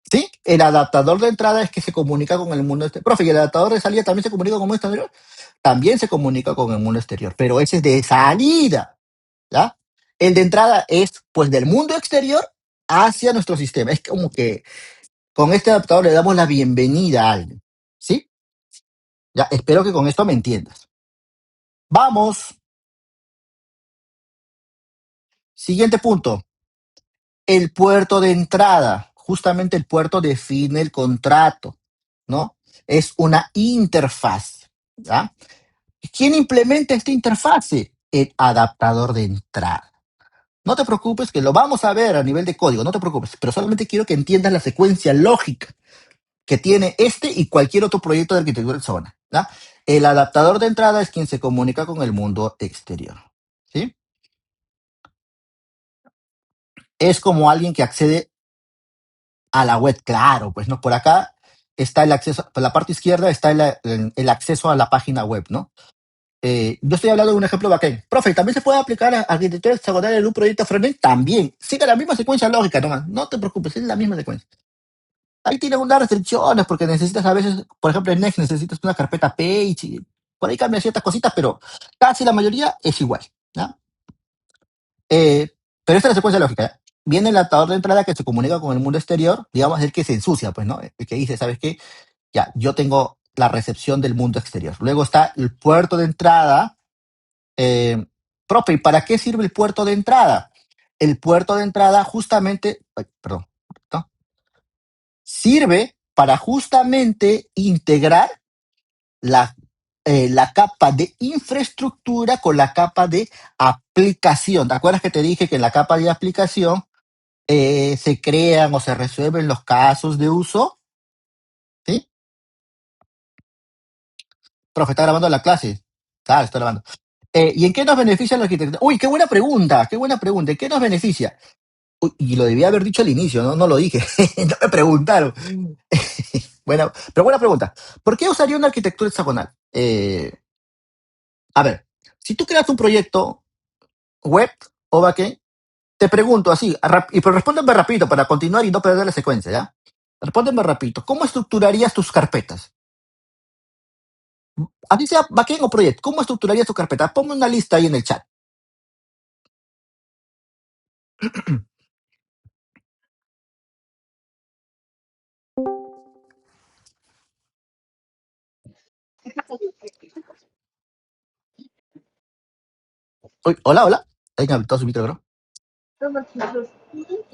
¿Sí? El adaptador de entrada es que se comunica con el mundo exterior. Profe, ¿y el adaptador de salida también se comunica con el mundo exterior? También se comunica con el mundo exterior, pero ese es de salida, ¿ya? El de entrada es, pues, del mundo exterior hacia nuestro sistema. Es como que con este adaptador le damos la bienvenida a alguien, ¿sí? Ya, espero que con esto me entiendas. Vamos, siguiente punto. El puerto de entrada. justamente el puerto define el contrato, ¿no? Es una interfaz, ¿ya? ¿Quién implementa esta interfase? El adaptador de entrada. No te preocupes, que lo vamos a ver a nivel de código, no te preocupes, pero solamente quiero que entiendas la secuencia lógica que tiene este y cualquier otro proyecto de arquitectura hexagonal, ¿ya? El adaptador de entrada es quien se comunica con el mundo exterior, ¿sí? Es como alguien que accede a la web, claro, pues, ¿no? Por acá está el acceso, por la parte izquierda está el acceso a la página web, ¿no? Yo estoy hablando de un ejemplo bacán. Profe, ¿también se puede aplicar a arquitectura hexagonal en un proyecto frontend? También. Sigue la misma secuencia lógica nomás. No te preocupes, es la misma secuencia. Ahí tiene unas restricciones porque necesitas a veces, por ejemplo, en Next necesitas una carpeta Page y por ahí cambian ciertas cositas, pero casi la mayoría es igual, ¿ya? Eh, pero esta es la secuencia lógica, ¿ya? Viene el adaptador de entrada que se comunica con el mundo exterior, digamos, el que se ensucia, pues, ¿no? El que dice, ¿sabes qué? Ya, yo tengo la recepción del mundo exterior. Luego está el puerto de entrada. Profe, ¿y para qué sirve el puerto de entrada? El puerto de entrada justamente, ay, perdón, ¿no? Sirve para justamente integrar la, la capa de infraestructura con la capa de aplicación. ¿Te acuerdas que te dije que en la capa de aplicación se crean o se resuelven los casos de uso? ¿Sí? Profe, está grabando la clase. Claro, está grabando. ¿Y en qué nos beneficia la arquitectura? Uy, qué buena pregunta, qué buena pregunta. ¿En qué nos beneficia? Uy, y lo debía haber dicho al inicio, no, no lo dije. No me preguntaron. Bueno, pero buena pregunta. ¿Por qué usaría una arquitectura hexagonal? A ver, si tú creas un proyecto web o backend, te pregunto así, y pero respóndeme rapidito para continuar y no perder la secuencia, ¿ya? Respóndeme rapidito. ¿Cómo estructurarías tus carpetas? Así sea backend o proyecto, ¿cómo estructurarías tu carpeta? Ponme una lista ahí en el chat. Uy, hola, hola. Alguien habilitó su micrófono.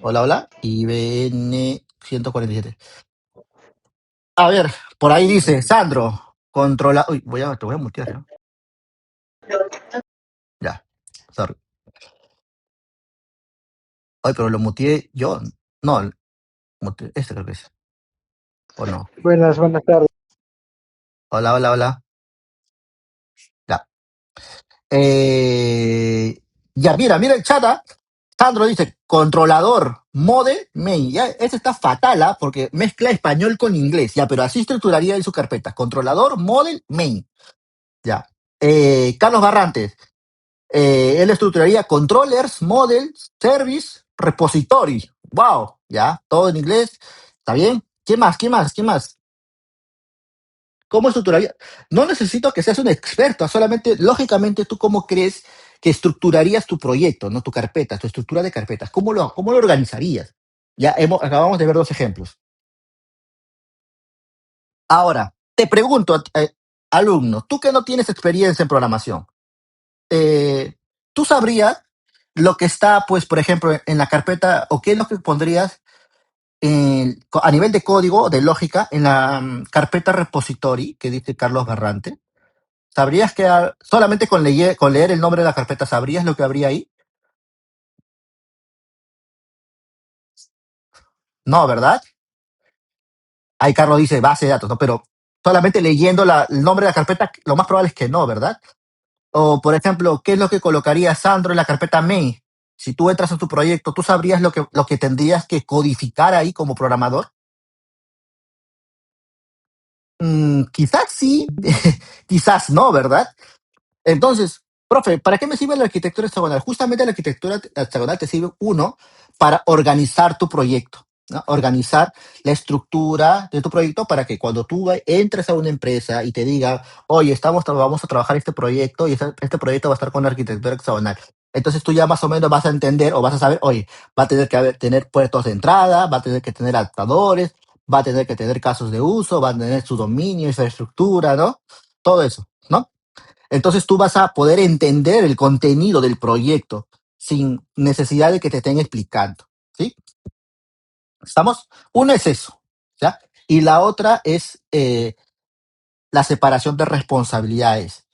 Hola, hola. IBN 147. A ver, por ahí dice, Sandro, controla. Uy, te voy a mutear, ¿no? Ya, sorry. Ay, pero lo muteé yo. No, este creo que es. ¿O no? Buenas tardes. Hola, hola, hola. Ya. Ya, mira el chat. Sandro dice, controlador, model, main. Ya, este está fatal, ¿ah? Porque mezcla español con inglés. Ya, pero así estructuraría en su carpeta. Controlador, model, main. Ya. Carlos Barrantes. Él estructuraría controllers, models, service, repository. Wow, ya, todo en inglés. ¿Está bien? ¿Qué más? ¿Qué más? ¿Qué más? ¿Cómo estructuraría? No necesito que seas un experto, solamente, lógicamente, tú cómo crees que estructurarías tu proyecto, no tu carpeta, tu estructura de carpetas. ¿Cómo lo organizarías? Ya acabamos de ver dos ejemplos. Ahora, te pregunto, alumno, tú que no tienes experiencia en programación, eh, ¿tú sabrías lo que está, pues, por ejemplo, en la carpeta, o qué es lo que pondrías a nivel de código, de lógica, en la carpeta repository que dice Carlos Garrante? ¿Sabrías que solamente con leer el nombre de la carpeta, sabrías lo que habría ahí? No, ¿verdad? Ahí Carlos dice base de datos, ¿no? Pero solamente leyendo el nombre de la carpeta, lo más probable es que no, ¿verdad? O, por ejemplo, ¿qué es lo que colocaría Sandro en la carpeta main? Si tú entras a tu proyecto, ¿tú sabrías lo que tendrías que codificar ahí como programador? Quizás sí, quizás no, ¿verdad? Entonces, profe, ¿para qué me sirve la arquitectura hexagonal? Justamente la arquitectura hexagonal te sirve, uno, para organizar tu proyecto, ¿no? Organizar la estructura de tu proyecto para que cuando tú entres a una empresa y te diga, oye, vamos a trabajar este proyecto y este proyecto va a estar con la arquitectura hexagonal. Entonces tú ya más o menos vas a entender o vas a saber, oye, va a tener que tener puertos de entrada, va a tener que tener adaptadores, va a tener que tener casos de uso, va a tener su dominio, infraestructura, ¿no? Todo eso, ¿no? Entonces tú vas a poder entender el contenido del proyecto sin necesidad de que te estén explicando, ¿sí? ¿Estamos? Uno es eso, ¿ya? Y la otra es la separación de responsabilidades.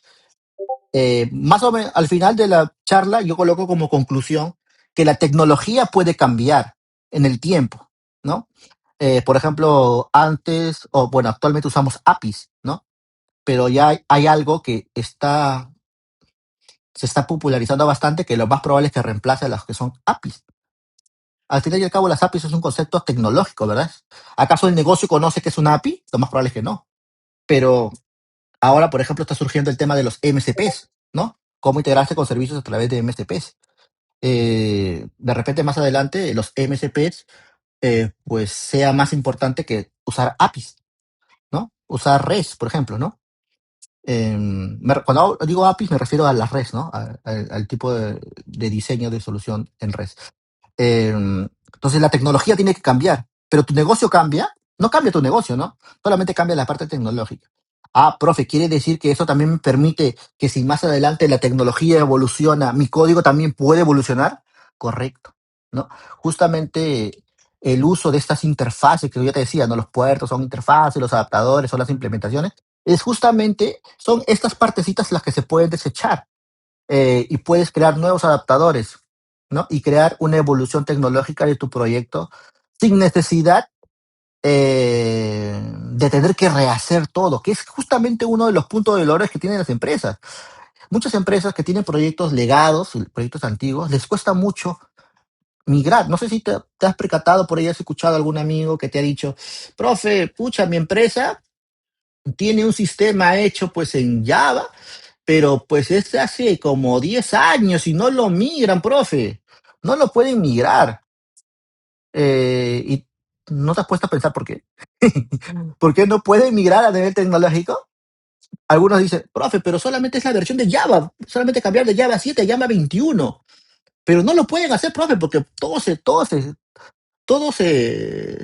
Más o menos al final de la charla yo coloco como conclusión que la tecnología puede cambiar en el tiempo, ¿no? Por ejemplo, antes, o bueno, actualmente usamos APIs, ¿no? Pero ya hay algo que se está popularizando bastante, que lo más probable es que reemplace a las que son APIs. Al final y al cabo, las APIs es un concepto tecnológico, ¿verdad? ¿Acaso el negocio conoce que es una API? Lo más probable es que no. Pero ahora, por ejemplo, está surgiendo el tema de los MCPs, ¿no? Cómo integrarse con servicios a través de MCPs. De repente, más adelante, los MCPs, pues sea más importante que usar APIs, ¿no? Usar REST, por ejemplo, ¿no? Cuando digo APIs me refiero a las REST, ¿no? Al tipo de diseño de solución en REST. Entonces la tecnología tiene que cambiar, pero tu negocio cambia, no cambia tu negocio, ¿no? Solamente cambia la parte tecnológica. Ah, profe, quiere decir que eso también me permite que si más adelante la tecnología evoluciona, mi código también puede evolucionar. Correcto, ¿no? Justamente el uso de estas interfaces que yo te decía, ¿no? Los puertos son interfaces, los adaptadores son las implementaciones, es justamente, son estas partecitas las que se pueden desechar y puedes crear nuevos adaptadores, ¿no? Y crear una evolución tecnológica de tu proyecto sin necesidad de tener que rehacer todo, que es justamente uno de los puntos de dolores que tienen las empresas. Muchas empresas que tienen proyectos legados, proyectos antiguos, les cuesta mucho migrar. No sé si te has percatado, por ahí has escuchado a algún amigo que te ha dicho, profe, pucha, mi empresa tiene un sistema hecho pues en Java, pero pues es hace como 10 años y no lo migran, profe. No lo pueden migrar. Y no te has puesto a pensar por qué. ¿Por qué no pueden migrar a nivel tecnológico? Algunos dicen, profe, pero solamente es la versión de Java, solamente cambiar de Java 7 a Java 21. Pero no lo pueden hacer, profe, porque todo se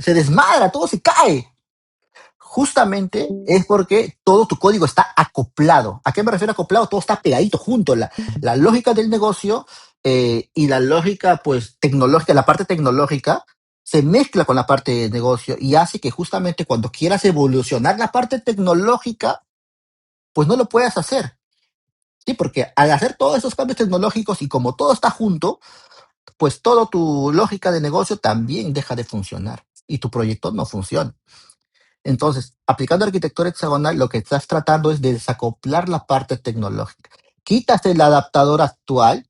desmadra, todo se cae. Justamente es porque todo tu código está acoplado. ¿A qué me refiero acoplado? Todo está pegadito junto. La lógica del negocio y la lógica pues tecnológica, la parte tecnológica se mezcla con la parte de negocio y hace que justamente cuando quieras evolucionar la parte tecnológica, pues no lo puedas hacer. Sí, porque al hacer todos esos cambios tecnológicos y como todo está junto, pues toda tu lógica de negocio también deja de funcionar y tu proyecto no funciona. Entonces, aplicando arquitectura hexagonal, lo que estás tratando es de desacoplar la parte tecnológica. Quitas el adaptador actual,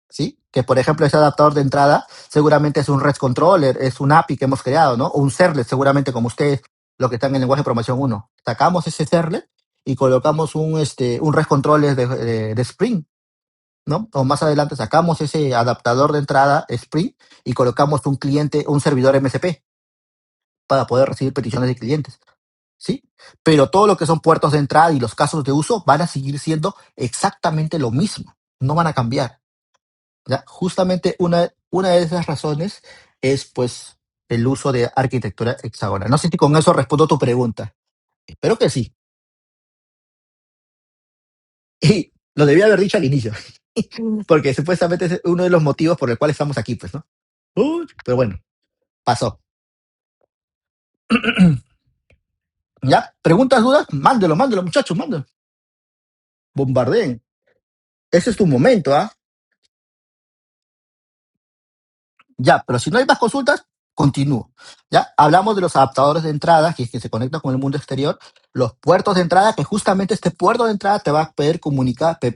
¿sí? Que por ejemplo ese adaptador de entrada seguramente es un REST controller, es un API que hemos creado, ¿no? O un servlet, seguramente como ustedes, lo que están en el lenguaje de programación 1. Sacamos ese servlet y colocamos un REST controller de Spring, ¿no? O más adelante sacamos ese adaptador de entrada Spring y colocamos un cliente, un servidor MSP para poder recibir peticiones de clientes. ¿Sí? Pero todo lo que son puertos de entrada y los casos de uso van a seguir siendo exactamente lo mismo, no van a cambiar. ¿Ya? Justamente una de esas razones es pues el uso de arquitectura hexagonal. No sé si con eso respondo tu pregunta. Espero que sí. Y lo debía haber dicho al inicio, porque supuestamente es uno de los motivos por el cual estamos aquí, pues, ¿no? Pero bueno, pasó. ¿Ya? ¿Preguntas, dudas? Mándelo, muchachos, mándelo. Bombardeen. Ese es tu momento, ¿ah? Ya, pero si no hay más consultas, continúo. Ya, hablamos de los adaptadores de entrada que se conectan con el mundo exterior, los puertos de entrada, que justamente este puerto de entrada te va a poder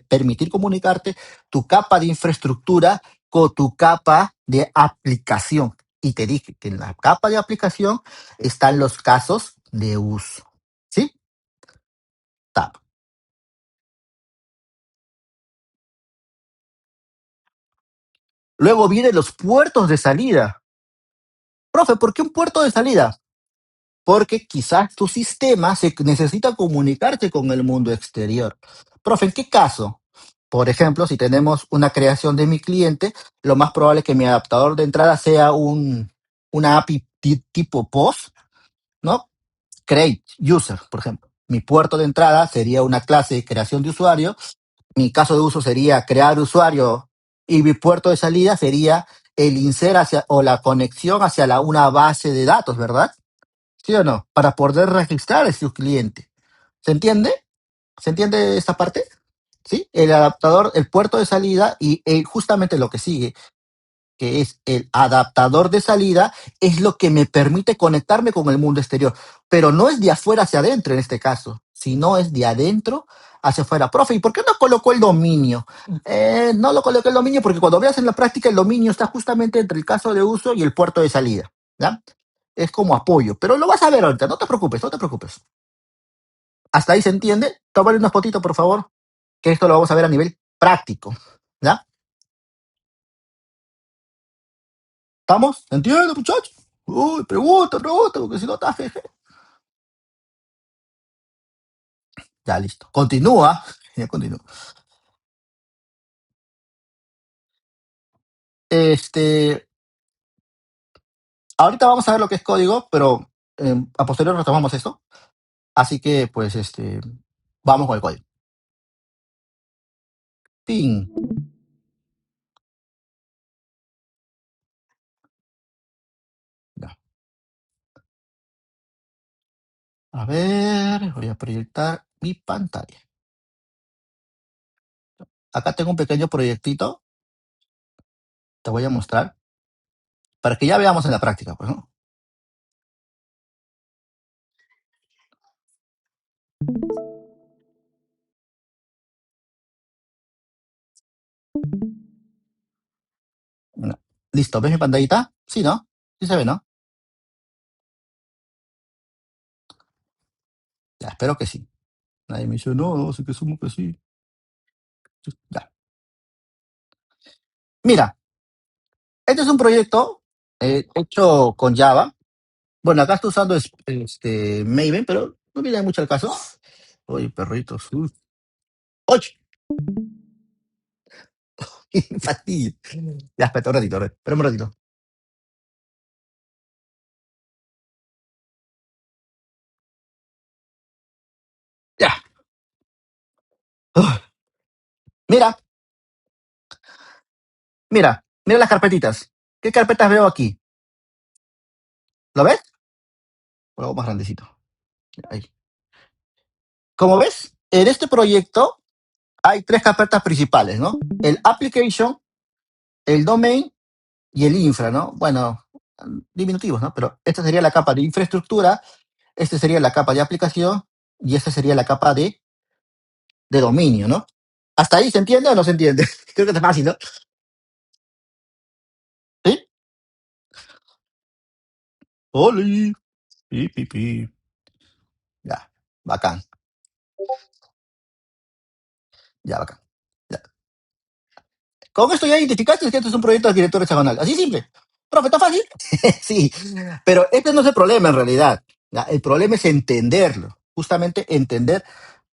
permitir comunicarte tu capa de infraestructura con tu capa de aplicación. Y te dije que en la capa de aplicación están los casos de uso. ¿Sí? Tap. Luego vienen los puertos de salida. Profe, ¿por qué un puerto de salida? Porque quizás tu sistema se necesita comunicarse con el mundo exterior. Profe, ¿en qué caso? Por ejemplo, si tenemos una creación de mi cliente, lo más probable es que mi adaptador de entrada sea una API tipo POST, ¿no? Create user, por ejemplo. Mi puerto de entrada sería una clase de creación de usuario. Mi caso de uso sería crear usuario y mi puerto de salida sería el insert hacia, o la conexión hacia una base de datos, ¿verdad? ¿Sí o no? Para poder registrar a su cliente. ¿Se entiende? ¿Se entiende esta parte? ¿Sí? El adaptador, el puerto de salida y justamente lo que sigue, que es el adaptador de salida, es lo que me permite conectarme con el mundo exterior. Pero no es de afuera hacia adentro en este caso, sino es de adentro hacia afuera. Profe, ¿y por qué no colocó el dominio? No lo coloqué el dominio porque cuando veas en la práctica el dominio está justamente entre el caso de uso y el puerto de salida. ¿Ya? Es como apoyo, pero lo vas a ver ahorita, no te preocupes, no te preocupes. ¿Hasta ahí se entiende? Tómale unas fotitos, por favor, que esto lo vamos a ver a nivel práctico. ¿Ya? ¿Estamos? ¿Entienden, muchachos? Uy, pregunta, pregunta, porque si no está jeje. Ya, listo. Continúa. Ya continúa. Este, ahorita vamos a ver lo que es código, pero a posteriori retomamos esto. Así que, pues, vamos con el código. Ping. Ya. A ver, voy a proyectar mi pantalla. Acá tengo un pequeño proyectito. Te voy a mostrar para que ya veamos en la práctica, pues, ¿no? No. Listo, ¿ves mi pantallita? Sí, ¿no? Sí se ve, ¿no? Ya, espero que sí. Nadie me dice, no, no, sí que sumo que sí. Ya. Mira, este es un proyecto hecho con Java. Bueno, acá estoy usando Maven, pero no viene mucho al caso. Oye, perritos. ¡Oye! Fastidio. Ya, espera un ratito, espera un ratito. Ya. Ugh. Mira, mira las carpetitas. ¿Qué carpetas veo aquí? ¿Lo ves? Lo hago más grandecito. Ahí. Como ves, en este proyecto hay tres carpetas principales, ¿no? El application, el domain y el infra, ¿no? Bueno, diminutivos, ¿no? Pero esta sería la capa de infraestructura, esta sería la capa de aplicación y esta sería la capa de dominio, ¿no? ¿Hasta ahí se entiende o no se entiende? Creo que es fácil, ¿no? ¿Sí? ¡Oli! Pi, pi, pi. Ya, bacán, ya, bacán. Ya. Con esto ya identificaste que este es un proyecto de arquitectura hexagonal. Así simple. Profe, ¿está fácil? Sí, pero este no es el problema en realidad. ¿Ya? El problema es entenderlo, justamente entender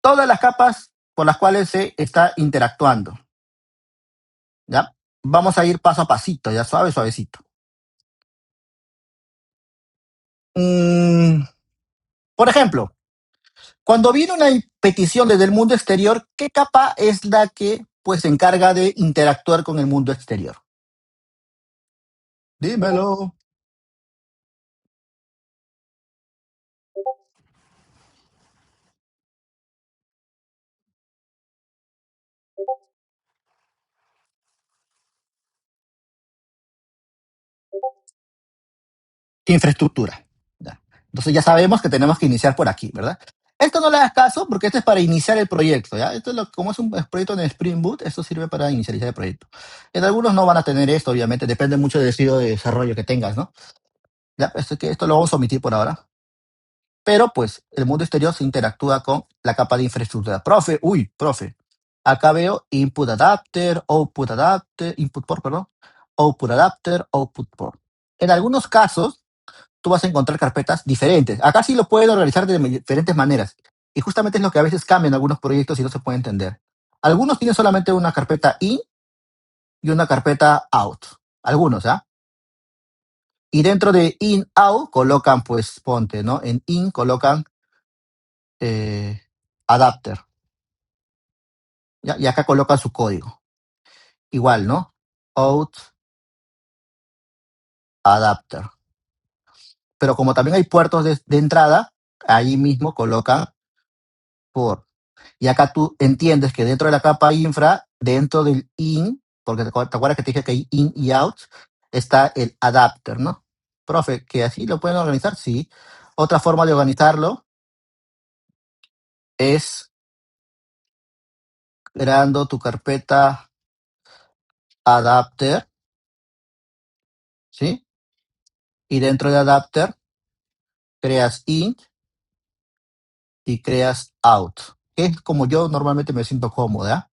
todas las capas por las cuales se está interactuando. ¿Ya? Vamos a ir paso a pasito, ya suave, suavecito. Mm, por ejemplo, cuando viene una petición desde el mundo exterior, ¿qué capa es la que pues se encarga de interactuar con el mundo exterior? Dímelo. Infraestructura. Ya. Entonces ya sabemos que tenemos que iniciar por aquí, ¿verdad? Esto no le hagas caso porque esto es para iniciar el proyecto, ¿ya? Esto es como es un proyecto en Spring Boot, esto sirve para inicializar el proyecto. En algunos no van a tener esto, obviamente, depende mucho del estilo de desarrollo que tengas, ¿no? Ya, esto lo vamos a omitir por ahora. Pero pues el mundo exterior se interactúa con la capa de infraestructura. Profe, uy, profe. Acá veo input port, perdón, output adapter, output port. En algunos casos, tú vas a encontrar carpetas diferentes. Acá sí lo pueden organizar de diferentes maneras. Y justamente es lo que a veces cambian algunos proyectos y no se puede entender. Algunos tienen solamente una carpeta in y una carpeta out. Algunos, ¿ah? Y dentro de in, out, colocan, pues, ponte, ¿no? En in colocan eh, adapter. ¿Ya? Y acá colocan su código. Igual, ¿no? Out, adapter. Pero como también hay puertos de entrada, ahí mismo colocan port. Y acá tú entiendes que dentro de la capa infra, dentro del in, porque te acuerdas que te dije que hay in y out, está el adapter, ¿no? Profe, que así lo pueden organizar, sí. Otra forma de organizarlo es creando tu carpeta adapter, ¿sí? Y dentro de adapter creas in y creas out, que es como yo normalmente me siento cómoda,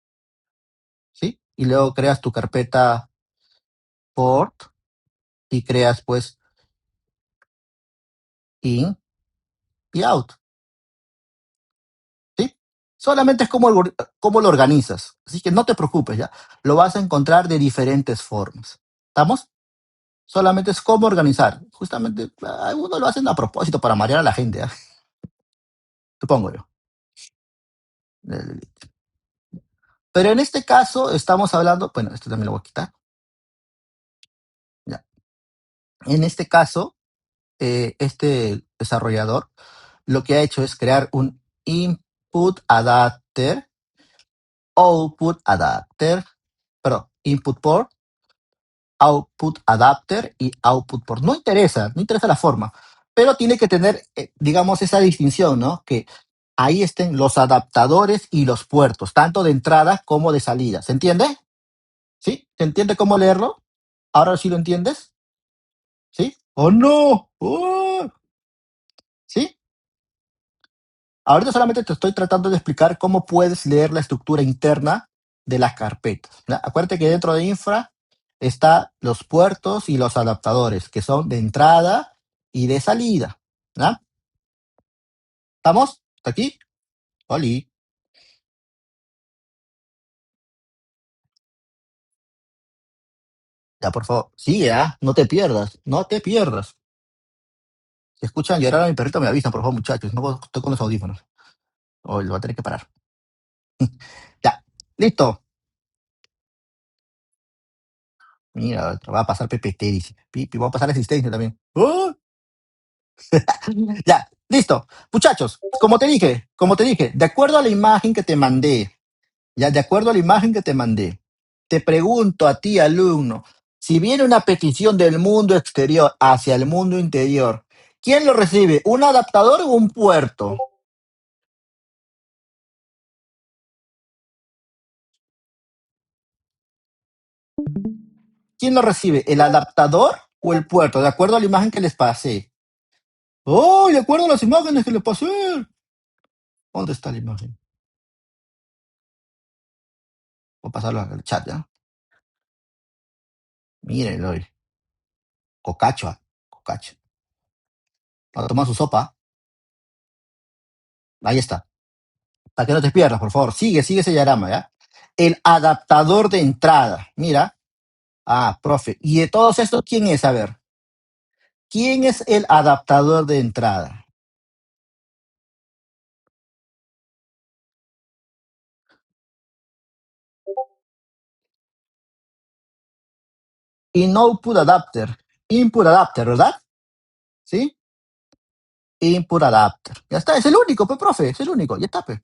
¿sí? Y luego creas tu carpeta port y creas pues in y out, ¿sí? Solamente es como lo organizas, así que no te preocupes, ¿ya? Lo vas a encontrar de diferentes formas, ¿estamos? Solamente es cómo organizar. Justamente, algunos lo hacen a propósito para marear a la gente, ¿ah? Supongo yo. Eh, Pero en este caso estamos hablando, bueno, esto también lo voy a quitar, ya. En este caso, este desarrollador lo que ha hecho es crear un input adapter, output adapter, perdón, input port, output adapter y output port. No interesa la forma, pero tiene que tener, digamos, esa distinción, ¿no? Que ahí estén los adaptadores y los puertos, tanto de entrada como de salida. ¿Se entiende? ¿Sí? ¿Se entiende cómo leerlo? ¿Ahora sí lo entiendes? ¿Sí? ¡Oh, no! ¡Oh! ¿Sí? Ahorita solamente te estoy tratando de explicar cómo puedes leer la estructura interna de las carpetas, ¿ya? Acuérdate que dentro de infra está los puertos y los adaptadores, que son de entrada y de salida, ¿ya? ¿Estamos? ¿Hasta aquí? Oli. Ya, por favor. Sigue, ¿ah? No te pierdas. No te pierdas. Si escuchan llorar a mi perrito, me avisan, por favor, muchachos. No estoy con los audífonos. O lo voy a tener que parar. Ya. Listo. Mira, va a pasar PPT, dice. Pipi, va a pasar asistencia también. ¡Oh! Ya, listo. Muchachos, como te dije, de acuerdo a la imagen que te mandé, ya, de acuerdo a la imagen que te mandé, te pregunto a ti, alumno, si viene una petición del mundo exterior hacia el mundo interior, ¿quién lo recibe? ¿Un adaptador o un puerto? ¿Quién lo recibe? ¿El adaptador o el puerto? De acuerdo a la imagen que les pasé. ¡Oh! De acuerdo a las imágenes que les pasé. ¿Dónde está la imagen? Voy a pasarlo al chat, ¿ya? Mírenlo. Cocacho, cocacho. A tomar su sopa. Ahí está. Para que no te pierdas, por favor. Sigue ese diagrama, ¿ya? El adaptador de entrada. Mira. Ah, profe. ¿Y de todos estos quién es? A ver. ¿Quién es el adaptador de entrada? Input adapter. Input adapter, ¿verdad? ¿Sí? Input adapter. Ya está, es el único, pues, profe. Es el único. Ya está, pues.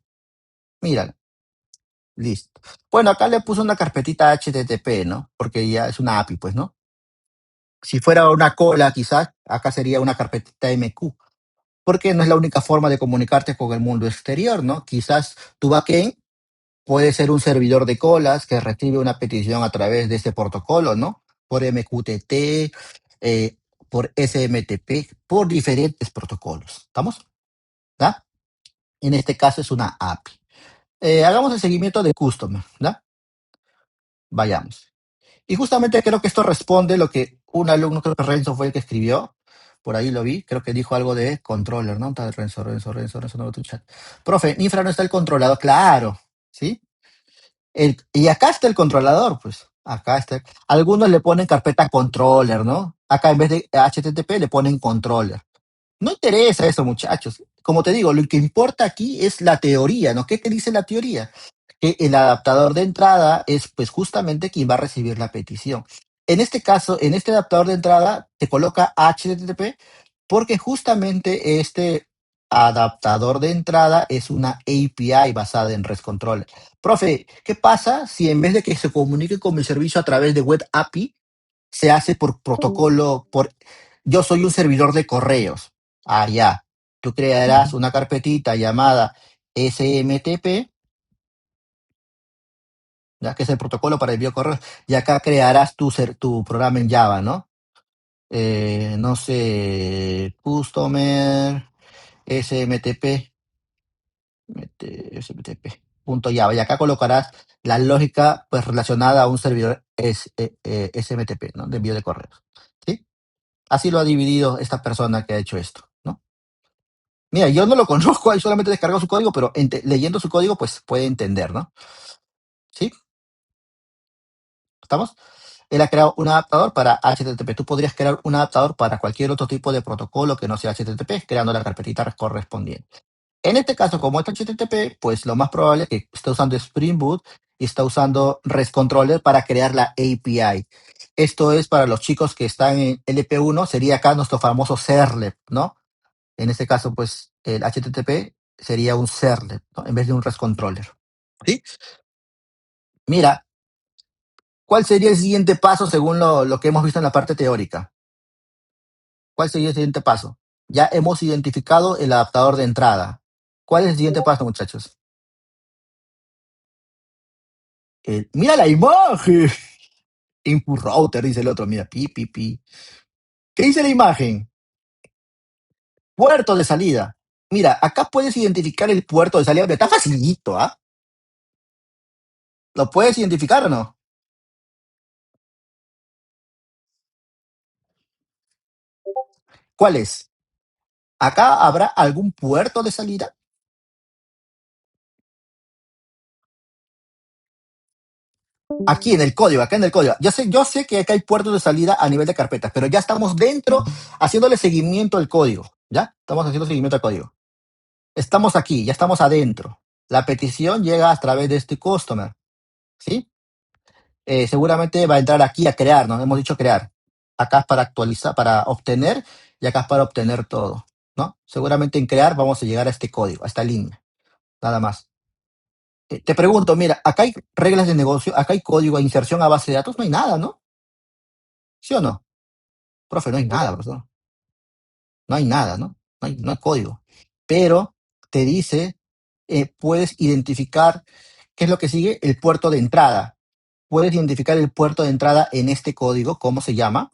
Mira, listo. Bueno, acá le puse una carpetita HTTP, ¿no? Porque ya es una API, pues, ¿no? Si fuera una cola, quizás, acá sería una carpetita MQ. Porque no es la única forma de comunicarte con el mundo exterior, ¿no? Quizás tu backend puede ser un servidor de colas que recibe una petición a través de este protocolo, ¿no? Por MQTT, por SMTP, por diferentes protocolos. ¿Estamos? ¿Ya? En este caso es una API. Hagamos el seguimiento de customer, ¿ya? Vayamos. Y justamente creo que esto responde lo que un alumno, creo que Renzo fue el que escribió, por ahí lo vi, creo que dijo algo de controller, ¿no? Está Renzo, no veo tu chat. Profe, en infra no está el controlador, claro, ¿sí? Y acá está el controlador, pues, acá está. Algunos le ponen carpeta controller, ¿no? Acá en vez de HTTP le ponen controller. No interesa eso, muchachos. Como te digo, lo que importa aquí es la teoría, ¿no? ¿Qué dice la teoría? Que el adaptador de entrada es pues justamente quien va a recibir la petición. En este caso, en este adaptador de entrada, te coloca HTTP porque justamente este adaptador de entrada es una API basada en REST Controller. Profe, ¿qué pasa si en vez de que se comunique con el servicio a través de Web API, se hace por protocolo, yo soy un servidor de correos? Ah, ya. Tú crearás una carpetita llamada SMTP, ya que es el protocolo para envío de correos, y acá crearás tu programa en Java, ¿no? No sé, customer SMTP, SMTP, punto Java, y acá colocarás la lógica pues relacionada a un servidor SMTP, ¿no? De envío de correos. ¿Sí? Así lo ha dividido esta persona que ha hecho esto, ¿no? Mira, yo no lo conozco, ahí solamente he descargado su código, pero leyendo su código, pues puede entender, ¿no? ¿Sí? ¿Estamos? Él ha creado un adaptador para HTTP. Tú podrías crear un adaptador para cualquier otro tipo de protocolo que no sea HTTP, creando la carpetita correspondiente. En este caso, como es HTTP, pues lo más probable es que esté usando Spring Boot y está usando REST Controller para crear la API. Esto es para los chicos que están en LP1, sería acá nuestro famoso servlet, ¿no? En este caso, pues el HTTP sería un servlet, ¿no? En vez de un REST Controller. ¿Sí? Mira, ¿cuál sería el siguiente paso según lo que hemos visto en la parte teórica? ¿Cuál sería el siguiente paso? Ya hemos identificado el adaptador de entrada. ¿Cuál es el siguiente paso, muchachos? Mira la imagen. Input router, dice el otro. Mira, pi, pi, pi. ¿Qué dice la imagen? Puerto de salida. Mira, acá puedes identificar el puerto de salida. Está facilito, ¿ah? ¿Lo puedes identificar o no? ¿Cuál es? ¿Acá habrá algún puerto de salida? Aquí en el código, acá en el código. Yo sé que acá hay puertos de salida a nivel de carpetas, pero ya estamos dentro haciéndole seguimiento al código. ¿Ya? Estamos haciendo seguimiento al código. Estamos aquí, ya estamos adentro. La petición llega a través de este customer. ¿Sí? Seguramente va a entrar aquí a crear, ¿no? Hemos dicho crear. Acá es para actualizar, para obtener, y acá es para obtener todo, ¿no? Seguramente en crear vamos a llegar a este código, a esta línea, nada más. Te pregunto, mira, acá hay reglas de negocio, acá hay código, inserción a base de datos, no hay nada, ¿no? ¿Sí o no? Profe, no hay nada, profesor. No hay nada, ¿no? No hay código. Pero te dice, puedes identificar, ¿qué es lo que sigue? El puerto de entrada. Puedes identificar el puerto de entrada en este código, ¿cómo se llama?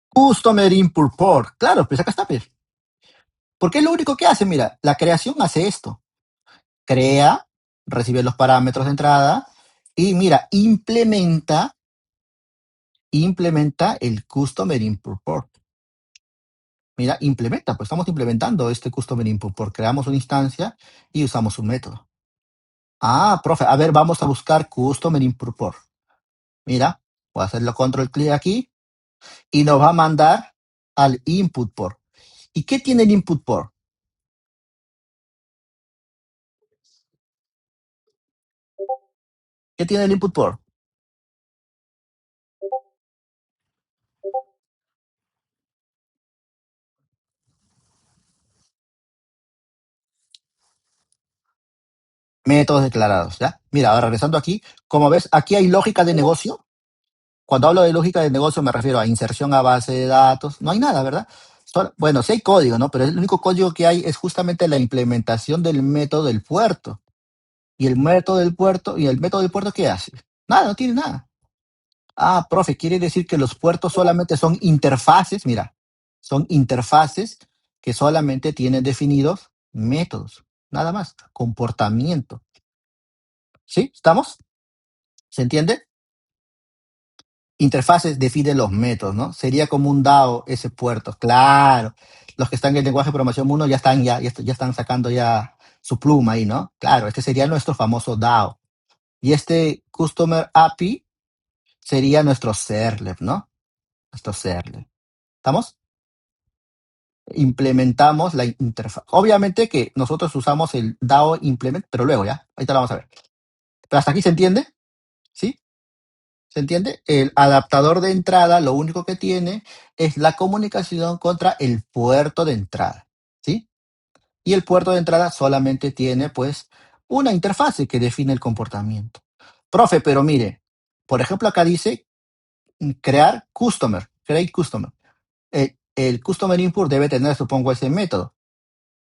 Customer Input Port. Claro, pues acá está, pues. Porque es lo único que hace, mira, la creación hace esto. Crea, recibe los parámetros de entrada y mira, implementa el Customer Input Port. Mira, implementa, pues estamos implementando este Customer Input Port. Creamos una instancia y usamos un método. Ah, profe, a ver, vamos a buscar Customer Input Port. Mira, voy a hacerlo control clic aquí y nos va a mandar al Input Port. ¿Y qué tiene el Input Port? ¿Qué tiene el Input Port? Métodos declarados, ¿ya? Mira, ahora regresando aquí, como ves, aquí hay lógica de negocio. Cuando hablo de lógica de negocio me refiero a inserción a base de datos. No hay nada, ¿verdad? Bueno, sí hay código, ¿no? Pero el único código que hay es justamente la implementación del método del puerto. ¿Y el método del puerto qué hace? Nada, no tiene nada. Ah, profe, quiere decir que los puertos solamente son interfaces, mira, son interfaces que solamente tienen definidos métodos, nada más, comportamiento. ¿Sí? ¿Estamos? ¿Se entiende? Interfaces definen los métodos, ¿no? Sería como un DAO ese puerto. Claro. Los que están en el lenguaje de programación 1 ya están sacando ya su pluma ahí, ¿no? Claro, este sería nuestro famoso DAO. Y este Customer API sería nuestro servlet, ¿no? Nuestro servlet. ¿Estamos? implementamos la interfaz. Obviamente que nosotros usamos el DAO implement, pero luego ya, ahorita lo vamos a ver. Pero hasta aquí se entiende, ¿sí? ¿Se entiende? El adaptador de entrada lo único que tiene es la comunicación contra el puerto de entrada, ¿sí? Y el puerto de entrada solamente tiene pues una interfase que define el comportamiento. Profe, pero mire, por ejemplo acá dice crear customer, create customer. El customer input debe tener, supongo, ese método.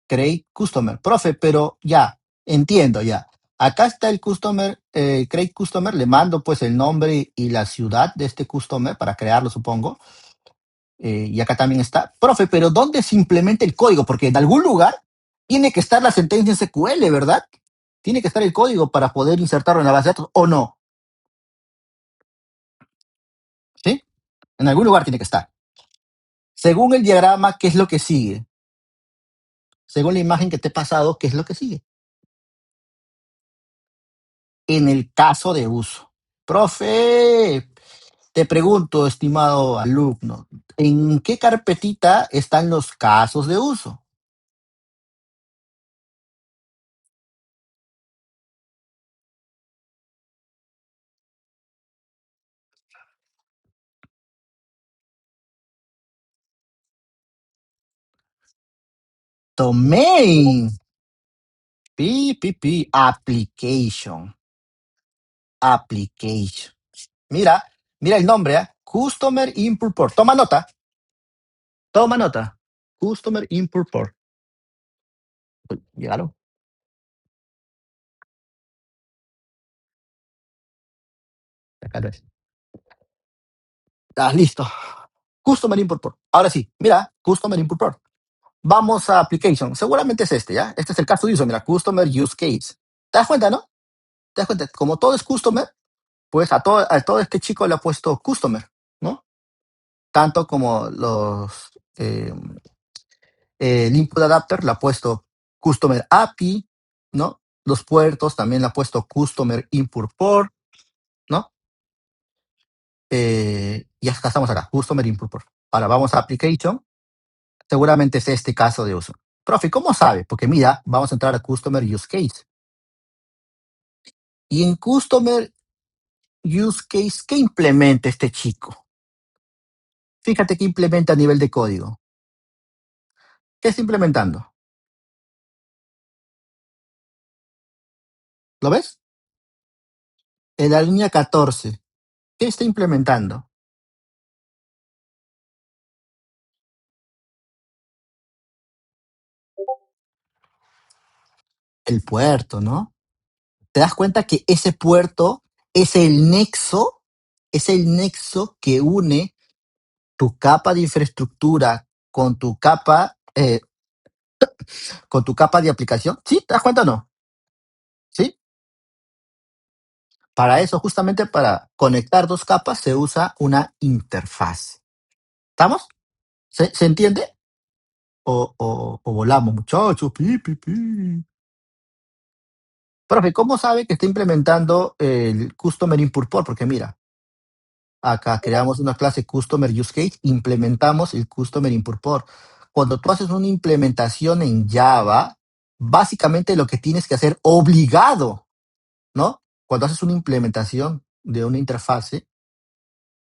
Create customer. Profe, pero ya, entiendo ya. Acá está el customer, create customer, le mando pues el nombre y la ciudad de este customer para crearlo, supongo. Y acá también está. Profe, pero ¿dónde se implementa el código? Porque en algún lugar tiene que estar la sentencia SQL, ¿verdad? Tiene que estar el código para poder insertarlo en la base de datos, ¿o no? ¿Sí? En algún lugar tiene que estar. Según el diagrama, ¿qué es lo que sigue? Según la imagen que te he pasado, ¿qué es lo que sigue? En el caso de uso. Profe, te pregunto, estimado alumno, ¿en qué carpetita están los casos de uso? Domain, application, application. Mira, mira el nombre, ¿eh? Customer Input Port. Toma nota, toma nota. Customer Input Port. Uy, llegaron. Acá no es. Ah, listo. Customer Input Port. Ahora sí, mira, Customer Input Port. Vamos a application. Seguramente es este, ¿ya? Este es el caso de uso, mira, Customer Use Case. ¿Te das cuenta, no? ¿Te das cuenta? Como todo es Customer, pues a todo este chico le ha puesto Customer, ¿no? Tanto como el input adapter le ha puesto Customer API, ¿no? Los puertos también le ha puesto Customer Input Port, ¿no? Y acá estamos acá, Customer Input Port. Ahora vamos a Application. Seguramente es este caso de uso. Profe, ¿cómo sabe? Porque mira, vamos a entrar a Customer Use Case. Y en Customer Use Case, ¿qué implementa este chico? Fíjate que implementa a nivel de código. ¿Qué está implementando? ¿Lo ves? En la línea 14, ¿qué está implementando? El puerto, ¿no? ¿Te das cuenta que ese puerto es el nexo que une tu capa de infraestructura con tu capa de aplicación? ¿Sí? ¿Te das cuenta o no? ¿Sí? Para eso, justamente para conectar dos capas, se usa una interfaz. ¿Estamos? ¿Se entiende? O volamos, muchachos. Pi, pi, pi. Profe, ¿cómo sabe que está implementando el Customer Input Port? Porque mira, acá creamos una clase Customer Use Case, implementamos el Customer Input Port. Cuando tú haces una implementación en Java, básicamente lo que tienes que hacer obligado, ¿no? Cuando haces una implementación de una interfase,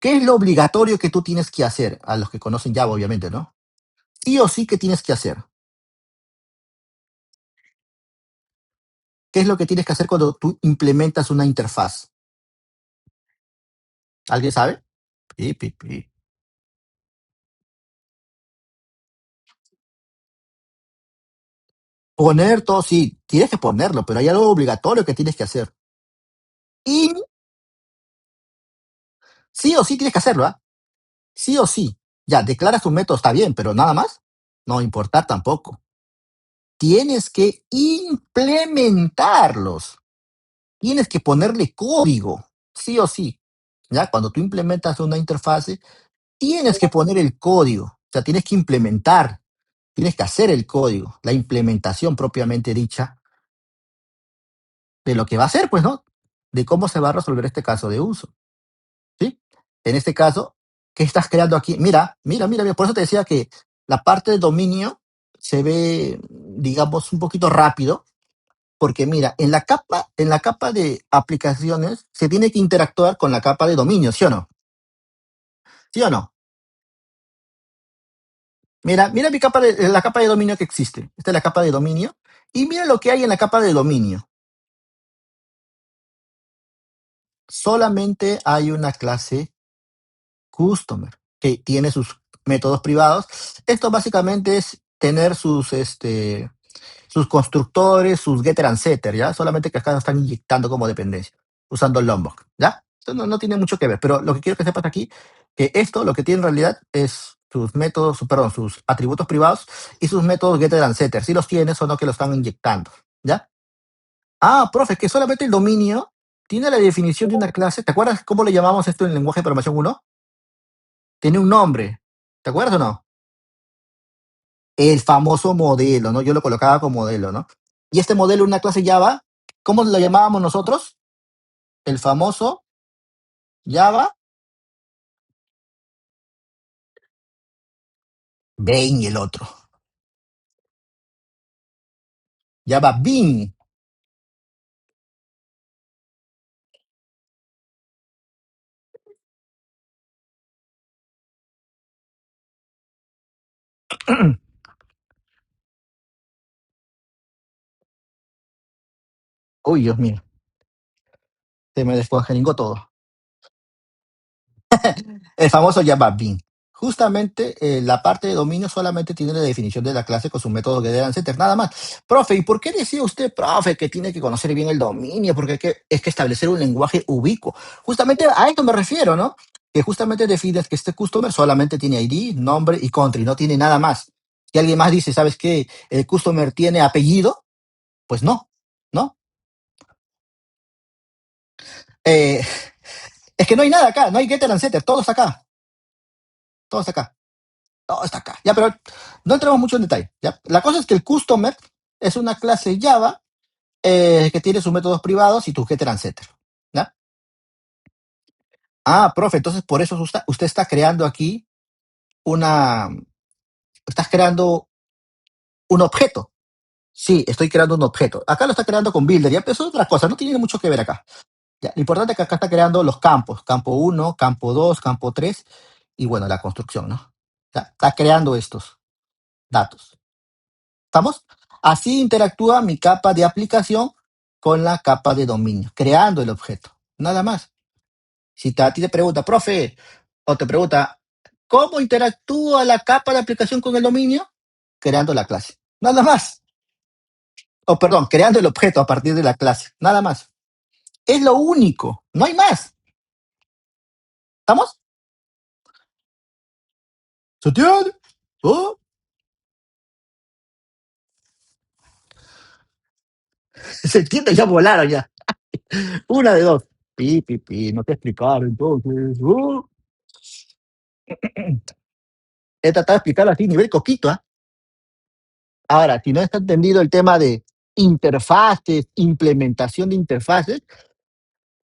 ¿qué es lo obligatorio que tú tienes que hacer? A los que conocen Java, obviamente, ¿no? Sí o sí que tienes que hacer. ¿Qué es lo que tienes que hacer cuando tú implementas una interfaz? ¿Alguien sabe? Pi, pi, pi. Poner todo, sí, tienes que ponerlo, pero hay algo obligatorio que tienes que hacer. Y sí o sí tienes que hacerlo, ¿ah? Sí o sí. Ya, declaras un método, está bien, pero nada más. No importar tampoco. Tienes que implementarlos. Tienes que ponerle código, sí o sí. Ya, cuando tú implementas una interfase, tienes que poner el código. O sea, tienes que implementar, tienes que hacer el código, la implementación propiamente dicha de lo que va a hacer, pues, ¿no? De cómo se va a resolver este caso de uso, ¿sí? En este caso, ¿qué estás creando aquí? Mira, mira, mira, mira, por eso te decía que La parte de dominio se ve, digamos, un poquito rápido, porque mira, en la capa de aplicaciones se tiene que interactuar con la capa de dominio, ¿sí o no? ¿Sí o no? Mira, mira la capa de dominio que existe. Esta es la capa de dominio. Y mira lo que hay en la capa de dominio. Solamente hay una clase customer que tiene sus métodos privados. Esto básicamente es tener sus constructores, sus getter and setter, ¿ya? Solamente que acá están inyectando como dependencia, usando Lombok, ¿ya? Esto no tiene mucho que ver, pero lo que quiero que sepas aquí, que esto lo que tiene en realidad es sus métodos, perdón, sus atributos privados y sus métodos getter and setter. Si los tienes o no que lo están inyectando, ¿ya? Ah, profe, que solamente el dominio tiene la definición de una clase. ¿Te acuerdas cómo le llamamos esto en el lenguaje de programación uno? Tiene un nombre. ¿Te acuerdas o no? El famoso modelo, ¿no? Yo lo colocaba como modelo, ¿no? Y este modelo, una clase Java, ¿cómo lo llamábamos nosotros? El famoso Java Bean y el otro. Java Bean. Uy, Dios mío, se me descuajeringó todo. El famoso Java Bean. Justamente la parte de dominio solamente tiene la definición de la clase con su método getter and setter, nada más. Profe, ¿y por qué decía usted, profe, que tiene que conocer bien el dominio? Porque es que establecer un lenguaje ubicuo. Justamente a esto me refiero, ¿no? Que justamente defines que este customer solamente tiene ID, nombre y country, no tiene nada más. Si alguien más dice, ¿sabes qué? El customer tiene apellido, pues no, ¿no? Eh, es que no hay nada acá, no hay getter and setter, todo está acá, todo está acá. Todo está acá. Ya, pero no entremos mucho en detalle. ¿Ya? La cosa es que el customer es una clase Java que tiene sus métodos privados y tu getter and setter. ¿Ya? Ah, profe, entonces por eso usted está creando aquí una. Estás creando un objeto. Sí, estoy creando un objeto. Acá lo está creando con Builder, ya, pero eso es otra cosa, no tiene mucho que ver acá. Ya, lo importante es que acá está creando los campos, campo uno, campo 2, campo 3 y bueno, la construcción, ¿no? Ya, está creando estos datos. ¿Estamos? Así interactúa mi capa de aplicación con la capa de dominio, creando el objeto. Nada más. Si a ti te pregunta, profe, o te pregunta, ¿cómo interactúa la capa de aplicación con el dominio? Creando la clase. Nada más. O perdón, creando el objeto a partir de la clase. Nada más. Es lo único. No hay más. ¿Estamos? ¿Se entiende? ¿Oh? ¿Se entiende? Ya volaron ya. Una de dos. No te explicaron entonces. He tratado de explicarlo así, nivel coquito, ¿ah? Ahora, si no está entendido el tema de interfaces, implementación de interfaces,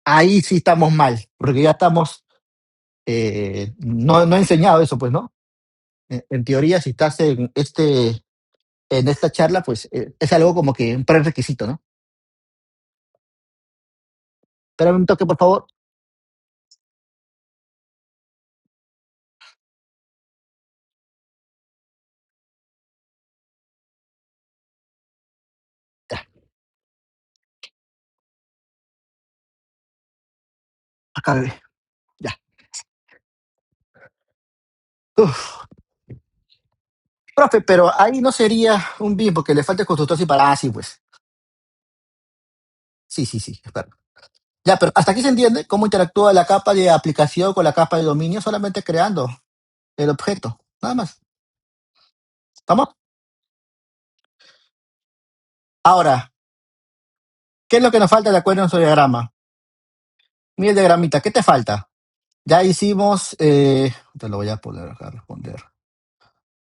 ahí sí estamos mal, porque ya estamos, no he enseñado eso, pues, ¿no? En teoría, si estás en esta charla, pues es algo como que un prerequisito, ¿no? Espérame un toque, por favor. Ya, acá, bebé. Ya. Uf. Profe, pero ahí no sería un BIM porque le falta el constructor sí para. Ah, sí, pues. Sí, sí, sí, espera. Ya, pero hasta aquí se entiende cómo interactúa la capa de aplicación con la capa de dominio solamente creando el objeto, nada más. ¿Estamos? Ahora, ¿qué es lo que nos falta de acuerdo a nuestro diagrama? Mira el diagramita, ¿qué te falta? Ya hicimos, te lo voy a poner acá a responder.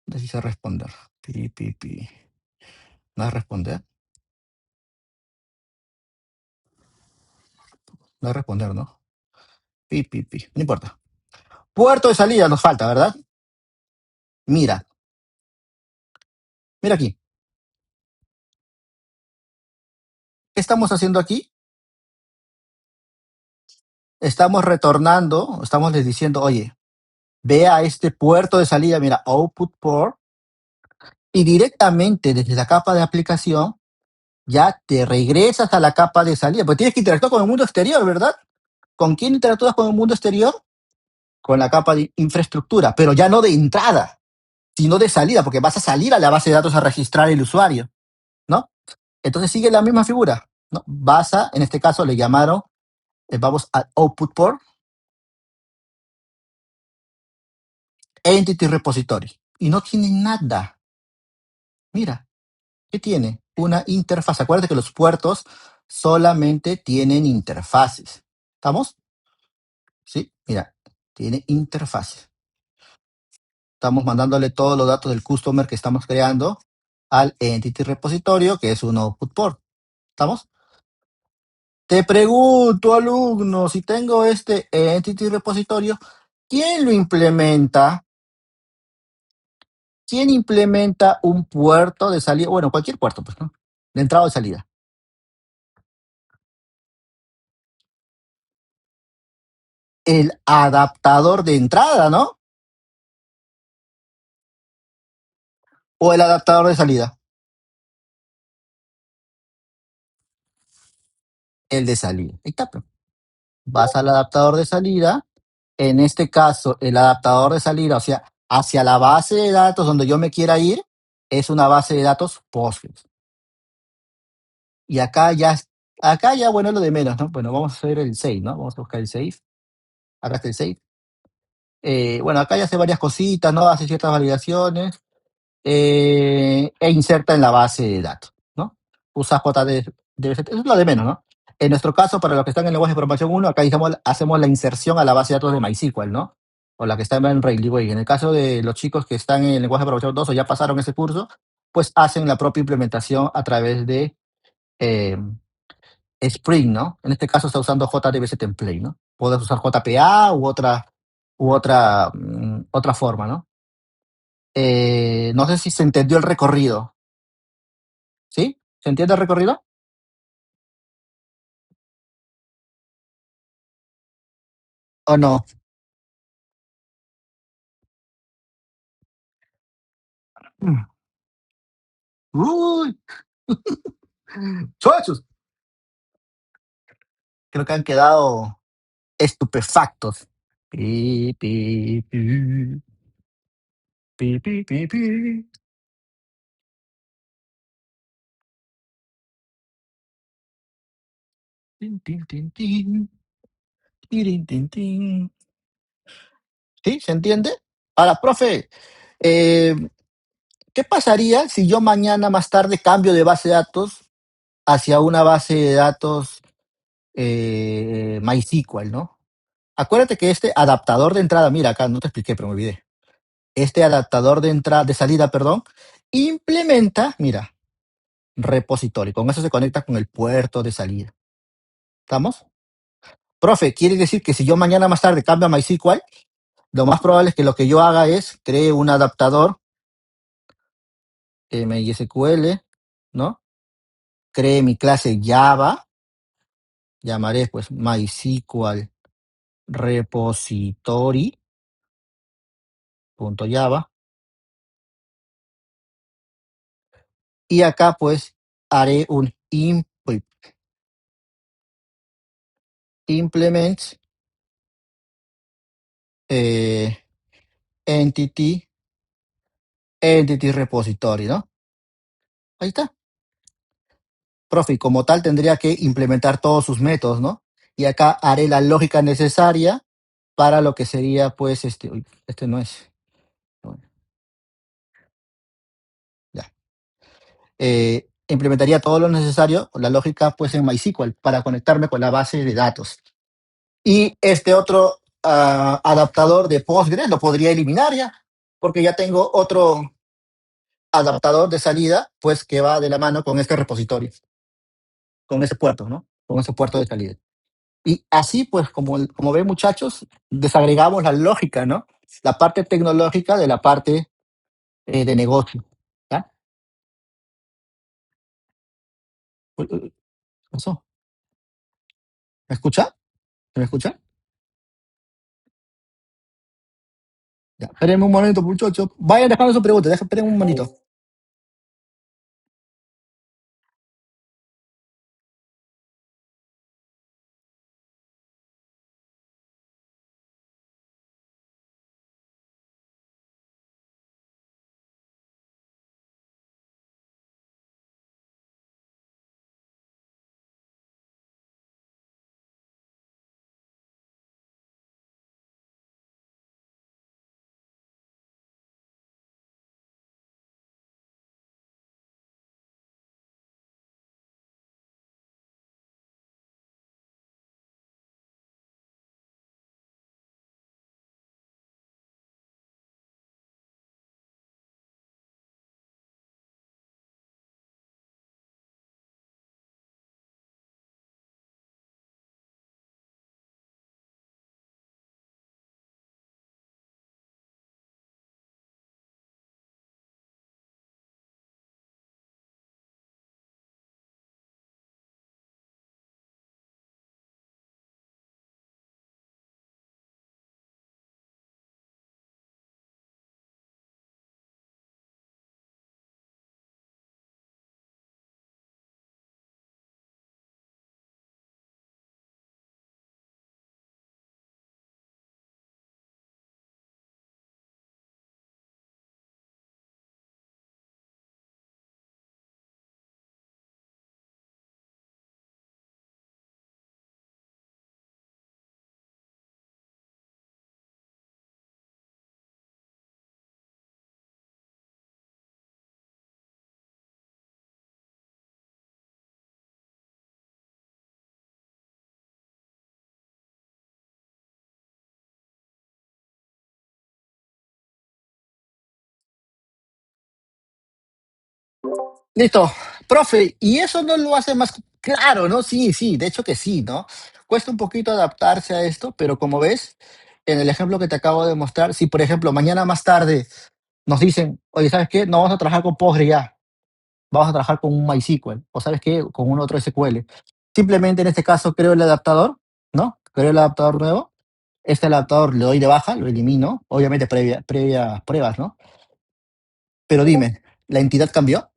No sé si sé responder. Pi. No es responder, no es responder, ¿no? Pi. No importa. Puerto de salida nos falta, ¿verdad? Mira, Mira aquí, ¿qué estamos haciendo aquí? Estamos retornando, estamos les diciendo, oye, ve a este puerto de salida, mira, output port, y directamente desde la capa de aplicación ya te regresas a la capa de salida, porque tienes que interactuar con el mundo exterior, ¿verdad? ¿Con quién interactúas con el mundo exterior? Con la capa de infraestructura, pero ya no de entrada, sino de salida, porque vas a salir a la base de datos a registrar el usuario, ¿no? Entonces sigue la misma figura, ¿no? Vas a, en este caso le llamaron, vamos al output port, entity repository, y no tiene nada. Mira, ¿qué tiene? Una interfaz. Acuérdate que los puertos solamente tienen interfaces. ¿Estamos? Sí, mira, tiene interfaces. Estamos mandándole todos los datos del customer que estamos creando al entity repositorio, que es un output port. ¿Estamos? Te pregunto, alumno, si tengo este entity repositorio, ¿quién lo implementa? ¿Quién implementa un puerto de salida? Bueno, cualquier puerto, pues, ¿no? De entrada o de salida. El adaptador de entrada, ¿no? O el adaptador de salida. El de salida. Ahí está, pues. Vas al adaptador de salida. En este caso, el adaptador de salida, o sea, hacia la base de datos donde yo me quiera ir, es una base de datos Postgres. Y acá ya, bueno, es lo de menos, ¿no? Bueno, vamos a hacer el save, ¿no? Vamos a buscar el save. Acá está el save. Bueno, acá ya hace varias cositas, ¿no? Hace ciertas validaciones e inserta en la base de datos, ¿no? Usa JDBC, eso es lo de menos, ¿no? En nuestro caso, para los que están en el lenguaje de programación 1, acá hacemos la inserción a la base de datos de MySQL, ¿no? O la que está en Railway. En el caso de los chicos que están en el lenguaje de programación 2 o ya pasaron ese curso, pues hacen la propia implementación a través de eh, Spring, ¿no? En este caso está usando JDBC Template, ¿no? Puedes usar JPA otra forma, ¿no? No sé si se entendió el recorrido, ¿sí? ¿Se entiende el recorrido? ¿O no? Mm. Uy, ¡chochos! Creo que han quedado estupefactos. Pi, pi, pi, pi, pi, pi, pi. Tin, tin, tin, tin. Tirin, tin, tin. ¿Sí? ¿Se entiende? Ahora, profe, eh, ¿qué pasaría si yo mañana más tarde cambio de base de datos hacia una base de datos MySQL, ¿no? Acuérdate que este adaptador de entrada, mira acá, no te expliqué, pero me olvidé. Este adaptador de entrada, de salida, perdón, implementa, mira, repositorio. Con eso se conecta con el puerto de salida. ¿Estamos? Profe, quiere decir que si yo mañana más tarde cambio a MySQL, lo más probable es que lo que yo haga es cree un adaptador MySQL, ¿no? Cree mi clase Java, llamaré pues MySQL repository.java, y acá pues haré un implement eh, entity, entity repository, ¿no? Ahí está. Profe, y como tal tendría que implementar todos sus métodos, ¿no? Y acá haré la lógica necesaria para lo que sería, pues, uy, este no es, bueno, ya. Implementaría todo lo necesario, la lógica, pues, en MySQL para conectarme con la base de datos. Y este otro adaptador de Postgres lo podría eliminar ya, porque ya tengo otro adaptador de salida, pues, que va de la mano con este repositorio, con ese puerto, ¿no? Con ese puerto de salida. Y así, pues, como ven, muchachos, desagregamos la lógica, ¿no? La parte tecnológica de la parte de negocio. ¿Ya? Uy, uy, ¿qué pasó? ¿Me escucha? ¿Me escucha? Ya, espérenme un momento, muchachos. Vayan dejando su pregunta, espérenme un momento. Listo, profe, y eso no lo hace más claro, ¿no? Sí, sí, de hecho que sí, ¿no? Cuesta un poquito adaptarse a esto, pero como ves, en el ejemplo que te acabo de mostrar, si por ejemplo mañana más tarde nos dicen, oye, ¿sabes qué? No vamos a trabajar con Postgre ya, vamos a trabajar con un MySQL, o ¿sabes qué? Con un otro SQL. Simplemente en este caso creo el adaptador, ¿no? Creo el adaptador nuevo. Este adaptador le doy de baja, lo elimino, obviamente previa pruebas, ¿no? Pero dime, ¿la entidad cambió?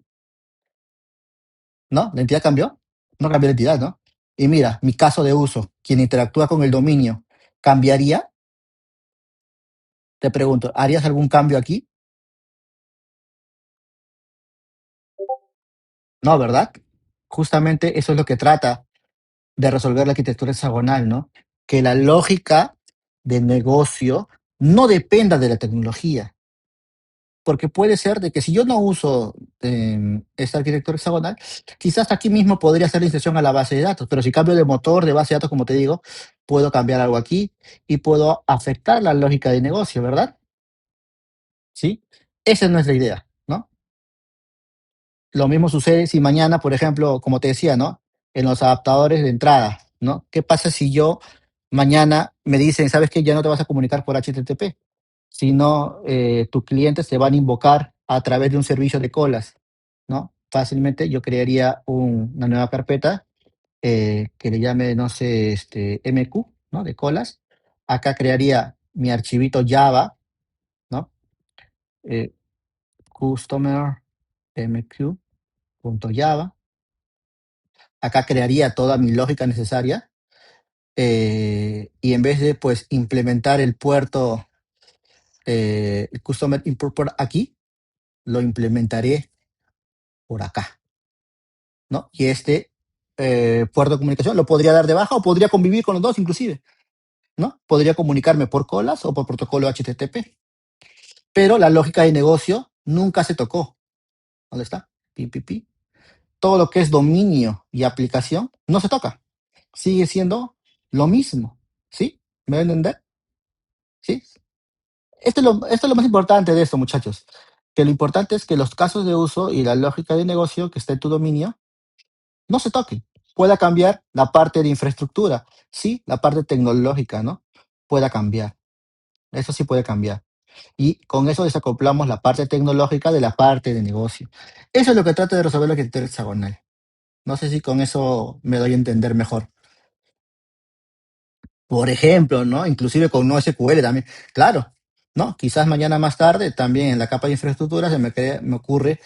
¿No? ¿La entidad cambió? No cambió la entidad, ¿no? Y mira, mi caso de uso, quien interactúa con el dominio, ¿cambiaría? Te pregunto, ¿harías algún cambio aquí? No, ¿verdad? Justamente eso es lo que trata de resolver la arquitectura hexagonal, ¿no? Que la lógica del negocio no dependa de la tecnología, porque puede ser de que si yo no uso esta arquitectura hexagonal, quizás aquí mismo podría hacer la inserción a la base de datos, pero si cambio de motor, de base de datos, como te digo, puedo cambiar algo aquí y puedo afectar la lógica de negocio, ¿verdad? ¿Sí? Esa es nuestra idea, ¿no? Lo mismo sucede si mañana, por ejemplo, como te decía, ¿no? En los adaptadores de entrada, ¿no? ¿Qué pasa si yo mañana me dicen, sabes que ya no te vas a comunicar por HTTP, sino tus clientes te van a invocar a través de un servicio de colas, ¿no? Fácilmente yo crearía una nueva carpeta que le llame, no sé, MQ, ¿no? De colas. Acá crearía mi archivito Java, ¿no? Eh, customer mq.java. Acá crearía toda mi lógica necesaria y en vez de pues implementar el puerto el Customer Import por aquí, lo implementaré por acá, ¿no? Y puerto de comunicación lo podría dar de baja o podría convivir con los dos inclusive, ¿no? Podría comunicarme por colas o por protocolo HTTP, pero la lógica de negocio nunca se tocó. ¿Dónde está? Pi, pi, pi. Todo lo que es dominio y aplicación no se toca. Sigue siendo lo mismo, ¿sí? ¿Me va a entender? ¿Sí? Esto es lo más importante de esto, muchachos. Que lo importante es que los casos de uso y la lógica de negocio que está en tu dominio no se toquen. Pueda cambiar la parte de infraestructura, sí, la parte tecnológica, ¿no? Pueda cambiar. Eso sí puede cambiar. Y con eso desacoplamos la parte tecnológica de la parte de negocio. Eso es lo que trata de resolver la arquitectura hexagonal, No sé si con eso me doy a entender mejor. Por ejemplo, ¿no? Inclusive con NoSQL también. Claro, ¿no? Quizás mañana más tarde también en la capa de infraestructura me ocurre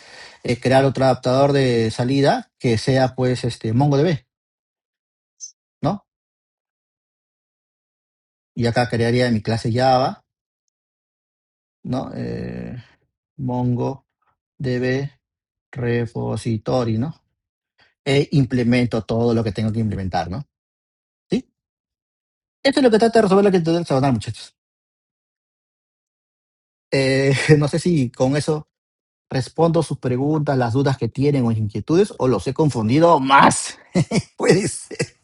crear otro adaptador de salida que sea pues MongoDB, ¿no? Y acá crearía mi clase Java, ¿no? MongoDB repository, ¿no? E implemento todo lo que tengo que implementar, ¿no? ¿Sí? Esto es lo que trata de resolver la arquitectura hexagonal, muchachos. No sé si con eso respondo sus preguntas, las dudas que tienen o inquietudes, o los he confundido más. Puede ser.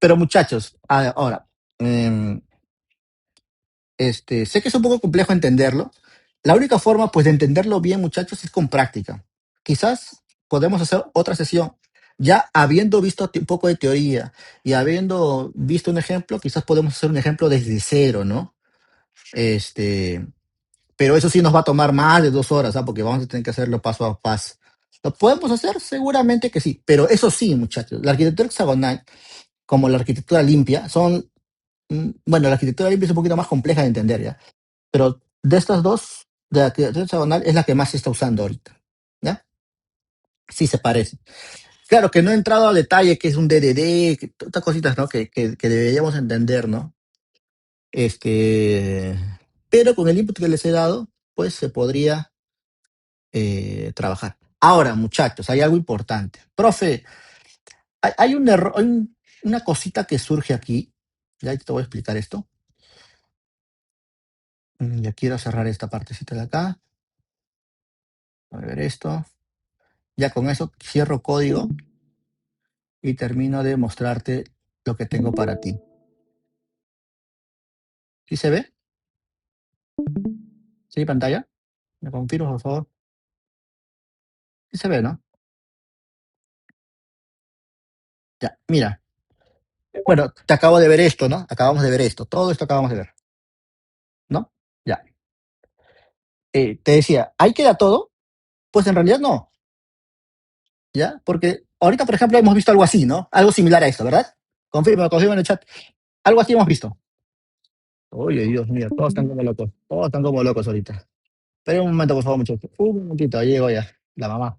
Pero muchachos, ahora, em, sé que es un poco complejo entenderlo. La única forma, pues, de entenderlo bien, muchachos, es con práctica. Quizás podemos hacer otra sesión. Ya habiendo visto un poco de teoría y habiendo visto un ejemplo, quizás podemos hacer un ejemplo desde cero, ¿no? Este, pero eso sí nos va a tomar más de 2 horas, ¿ah? Porque vamos a tener que hacerlo paso a paso. ¿Lo podemos hacer? Seguramente que sí, pero eso sí, muchachos, la arquitectura hexagonal, como la arquitectura limpia, bueno, la arquitectura limpia es un poquito más compleja de entender, ¿ya? Pero de estas dos, de la arquitectura hexagonal es la que más se está usando ahorita, ¿ya? Sí se parece. Claro que no he entrado al detalle que es un DDD, que otras cositas, ¿no? Que deberíamos entender, ¿no? Este, pero con el input que les he dado, pues se podría trabajar. Ahora, muchachos, hay algo importante. Profe, hay un error, una cosita que surge aquí. Ya te voy a explicar esto. Ya quiero cerrar esta partecita de acá. A ver esto. Ya con eso cierro código y termino de mostrarte lo que tengo para ti. ¿Sí se ve? ¿Sí, pantalla? ¿Me confirmas, por favor? Sí se ve, ¿no? Ya, mira. Bueno, te acabo de ver esto, ¿no? Acabamos de ver esto. Todo esto acabamos de ver, ¿no? Ya. Te decía, ¿ahí queda todo? Pues en realidad no, ¿ya? Porque ahorita, por ejemplo, hemos visto algo así, ¿no? Algo similar a esto, ¿verdad? Confirma en el chat. Algo así hemos visto. Oye, Dios mío, todos están como locos. Todos están como locos ahorita. Espera un momento, por favor, muchachos. Un momentito, ahí llego ya. La mamá.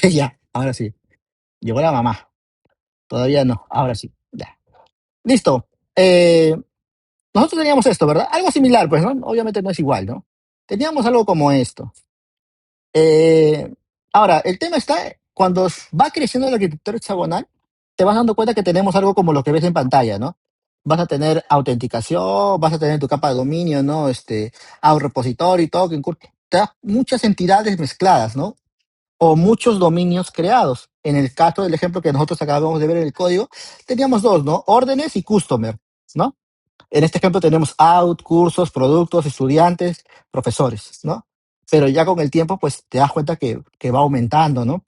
Ya, ahora sí. Llegó la mamá. Todavía no, ahora sí. Ya. Listo. Nosotros teníamos esto, ¿verdad? Algo similar, pues, ¿no? Obviamente no es igual, ¿no? Teníamos algo como esto. Eh, Ahora, el tema está cuando va creciendo la arquitectura hexagonal, te vas dando cuenta que tenemos algo como lo que ves en pantalla, ¿no? Vas a tener autenticación, vas a tener tu capa de dominio, ¿no? A un repositorio y todo, te da muchas entidades mezcladas, ¿no? O muchos dominios creados. En el caso del ejemplo que nosotros acabamos de ver en el código, teníamos dos, ¿no? Órdenes y customer, ¿no? En este ejemplo tenemos out, cursos, productos, estudiantes, profesores, ¿no? Pero ya con el tiempo, pues te das cuenta que va aumentando, ¿no?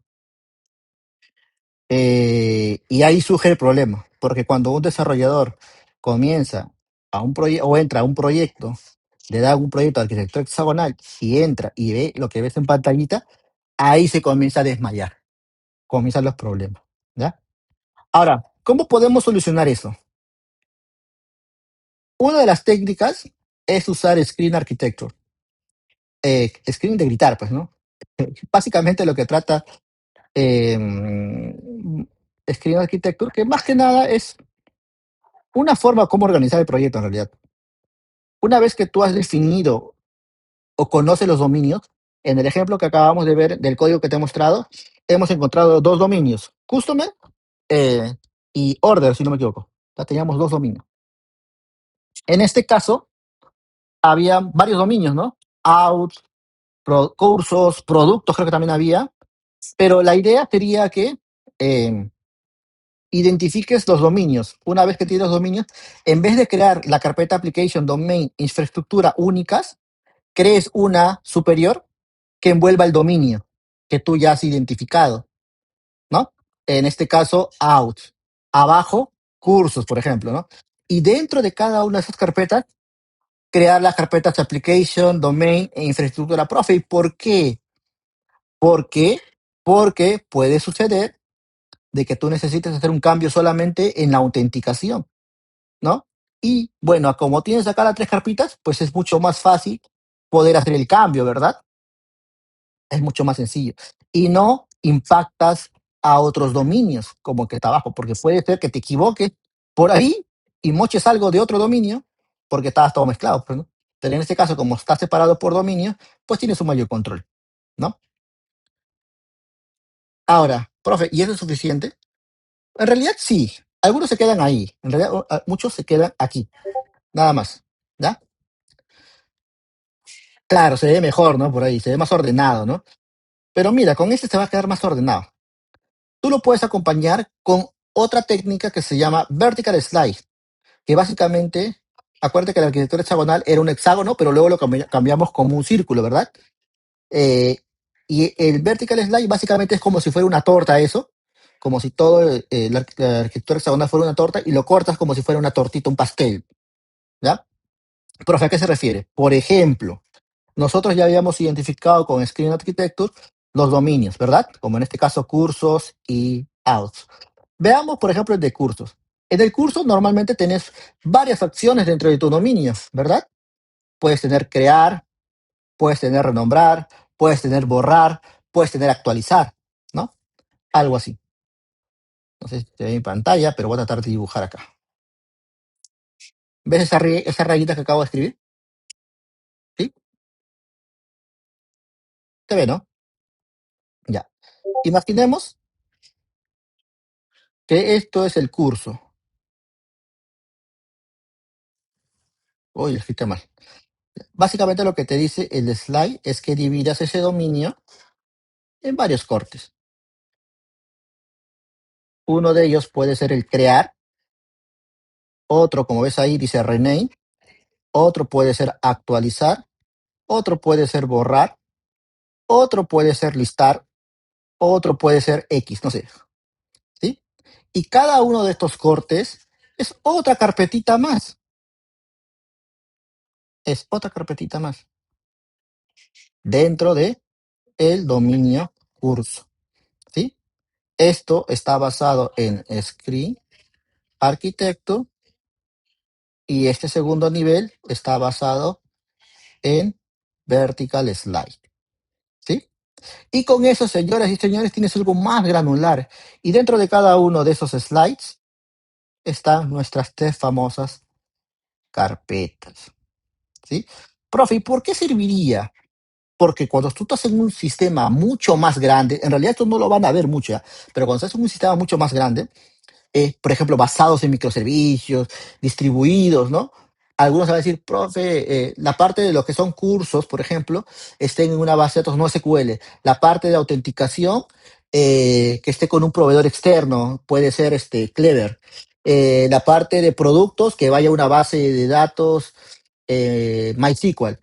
Y ahí surge el problema, porque cuando un desarrollador comienza a un proyecto o entra a un proyecto, le da un proyecto de arquitectura hexagonal y entra y ve lo que ves en pantallita, ahí se comienza a desmayar, comienzan los problemas, ¿ya? Ahora, ¿cómo podemos solucionar eso? Una de las técnicas es usar Screen Architecture. Screen de gritar, pues, ¿no? Básicamente lo que trata eh, Screen Architecture, que más que nada es una forma como organizar el proyecto en realidad. Una vez que tú has definido o conoces los dominios, En el ejemplo que acabamos de ver del código que te he mostrado, hemos encontrado dos dominios, customer eh, y order, si no me equivoco. Ya teníamos dos dominios. En este caso, había varios dominios, ¿no? Out, cursos, productos, creo que también había, pero la idea sería que eh, identifiques los dominios. Una vez que tienes los dominios, en vez de crear la carpeta application, domain, infraestructura únicas, crees una superior que envuelva el dominio que tú ya has identificado, ¿no? En este caso, out. Abajo, cursos, por ejemplo, ¿no? Y dentro de cada una de esas carpetas, crear las carpetas application, domain e infraestructura profe. ¿Y por qué? ¿Por qué? Porque puede suceder de que tú necesites hacer un cambio solamente en la autenticación, ¿no? Y bueno, como tienes acá las tres carpitas, pues es mucho más fácil poder hacer el cambio, ¿verdad? Es mucho más sencillo. Y no impactas a otros dominios, como que está abajo, porque puede ser que te equivoques por ahí y moches algo de otro dominio, porque estabas todo mezclado, pues, ¿no? Pero en este caso, como está separado por dominio, pues tienes un mayor control, ¿no? Ahora, profe, ¿y eso es suficiente? En realidad sí, algunos se quedan ahí, en realidad muchos se quedan aquí, nada más, ¿ya? Claro, se ve mejor, ¿no? Por ahí, se ve más ordenado, ¿no? Pero mira, con este se va a quedar más ordenado. Tú lo puedes acompañar con otra técnica que se llama vertical slide, que básicamente, acuérdate que la arquitectura hexagonal era un hexágono, pero luego lo cambiamos como un círculo, ¿verdad? Eh, y el vertical slide básicamente es como si fuera una torta eso, como si todo la arquitectura hexagonal fuera una torta y lo cortas como si fuera una tortita, un pastel, ¿ya? Profe, ¿a qué se refiere? Por ejemplo, nosotros ya habíamos identificado con Screen Architecture los dominios, ¿verdad? Como en este caso cursos y outs. Veamos, por ejemplo, el de cursos. En el curso normalmente tenés varias acciones dentro de tu dominio, ¿verdad? Puedes tener crear, puedes tener renombrar, puedes tener borrar, puedes tener actualizar, ¿no? Algo así. No sé si te ve en pantalla, pero voy a tratar de dibujar acá. ¿Ves esa rayita que acabo de escribir? ¿Sí? ¿Te ve, no? Ya. Imaginemos que esto es el curso. Uy, escribiste mal. Básicamente lo que te dice el slide es que dividas ese dominio en varios cortes. Uno de ellos puede ser el crear, otro, como ves ahí, dice rename, otro puede ser actualizar, otro puede ser borrar, otro puede ser listar, otro puede ser X, no sé, ¿sí? Y cada uno de estos cortes es otra carpetita más, es otra carpetita más dentro de el dominio curso, ¿sí? Esto está basado en Screen Arquitecto y este segundo nivel está basado en Vertical Slide, ¿sí? Y con eso, señoras y señores, tienes algo más granular. Y dentro de cada uno de esos slides están nuestras tres famosas carpetas, ¿sí? Profe, ¿y por qué serviría? Porque cuando tú estás en un sistema mucho más grande, en realidad esto no lo van a ver mucho, ¿ya? Pero cuando estás en un sistema mucho más grande, por ejemplo, basados en microservicios, distribuidos, ¿no? Algunos van a decir, profe, la parte de lo que son cursos, por ejemplo, estén en una base de datos no SQL. La parte de autenticación, que esté con un proveedor externo, puede ser Clever. La parte de productos, que vaya a una base de datos MySQL.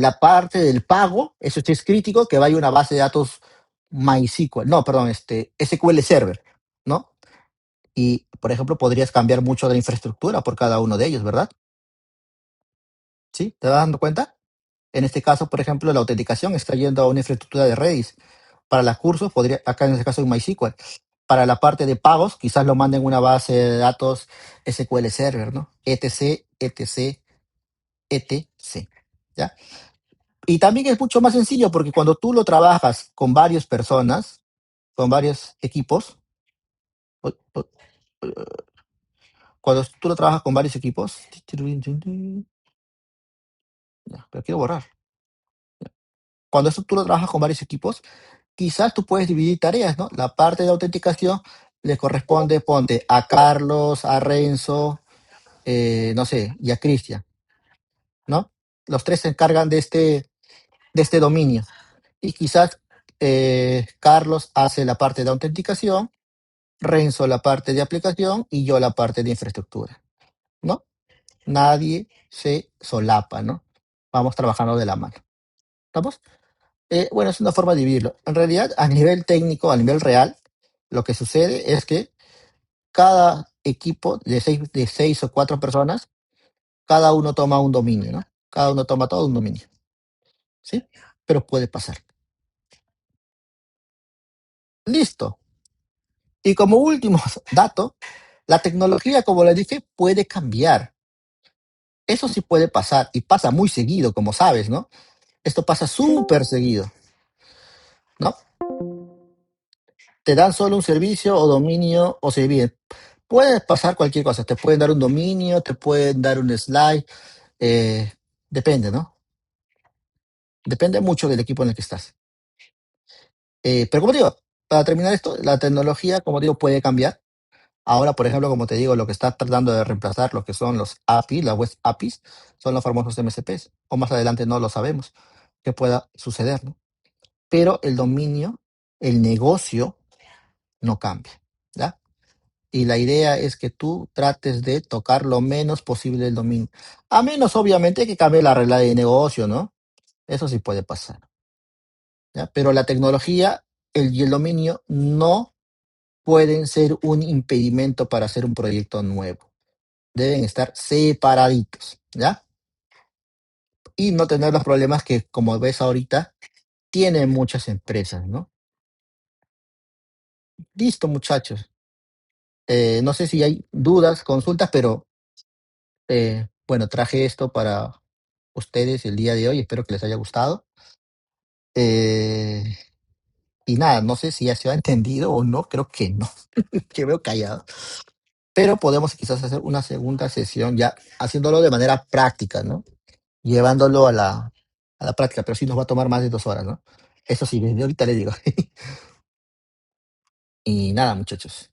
La parte del pago, eso sí es crítico, que vaya a una base de datos MySQL. No, perdón, SQL Server, ¿no? Y, por ejemplo, podrías cambiar mucho de la infraestructura por cada uno de ellos, ¿verdad? ¿Sí? ¿Te vas dando cuenta? En este caso, por ejemplo, la autenticación está yendo a una infraestructura de Redis. Para los cursos, podría, acá en este caso en MySQL. Para la parte de pagos, quizás lo manden a una base de datos SQL Server, ¿no? etc, etc, etc. ¿Ya? Y también es mucho más sencillo porque cuando tú lo trabajas con varias personas, con varios equipos, o- o- cuando tú lo trabajas con varios equipos, ya, pero quiero borrar. cuando esto tú lo trabajas con varios equipos, quizás tú puedes dividir tareas, ¿no? La parte de autenticación le corresponde, ponte, a Carlos, a Renzo, no sé, y a Cristian, ¿no? Los tres se encargan de este dominio. Y quizás Carlos hace la parte de autenticación, Renzo la parte de aplicación y yo la parte de infraestructura, ¿no? Nadie se solapa, ¿no? Vamos trabajando de la mano. ¿Estamos? Bueno, es una forma de dividirlo. En realidad, a nivel técnico, a nivel real, lo que sucede es que cada equipo de seis o cuatro personas, cada uno toma un dominio, ¿no? Cada uno toma todo un dominio, ¿sí? Pero puede pasar. Listo. Y como último dato, la tecnología, como les dije, puede cambiar. Eso sí puede pasar y pasa muy seguido, como sabes, ¿no? Esto pasa súper seguido, ¿no? Te dan solo un servicio o dominio o servicio. Puede pasar cualquier cosa. Te pueden dar un dominio, te pueden dar un slide. eh, depende, ¿no? Depende mucho del equipo en el que estás. Pero como digo, para terminar esto, la tecnología, como digo, puede cambiar. Ahora, por ejemplo, como te digo, lo que está tratando de reemplazar lo que son los API, las web APIs, son los famosos MCPs. O más adelante no lo sabemos qué pueda suceder, ¿no? Pero el dominio, el negocio, no cambia, ¿ya? Y la idea es que tú trates de tocar lo menos posible el dominio. A menos, obviamente, que cambie la regla de negocio, ¿no? Eso sí puede pasar, ¿ya? Pero la tecnología y el dominio no pueden ser un impedimento para hacer un proyecto nuevo. Deben estar separaditos, ¿ya? Y no tener los problemas que, como ves ahorita, tienen muchas empresas, ¿no? Listo, muchachos. No sé si hay dudas, consultas, pero bueno, traje esto para ustedes el día de hoy. Espero que les haya gustado. Eh, y nada, no sé si ya se ha entendido o no, creo que no, que veo callado. Pero podemos quizás hacer una segunda sesión ya haciéndolo de manera práctica, ¿no? Llevándolo a la práctica, pero sí nos va a tomar más de 2 horas, ¿no? Eso sí, desde ahorita le digo. Y nada, muchachos.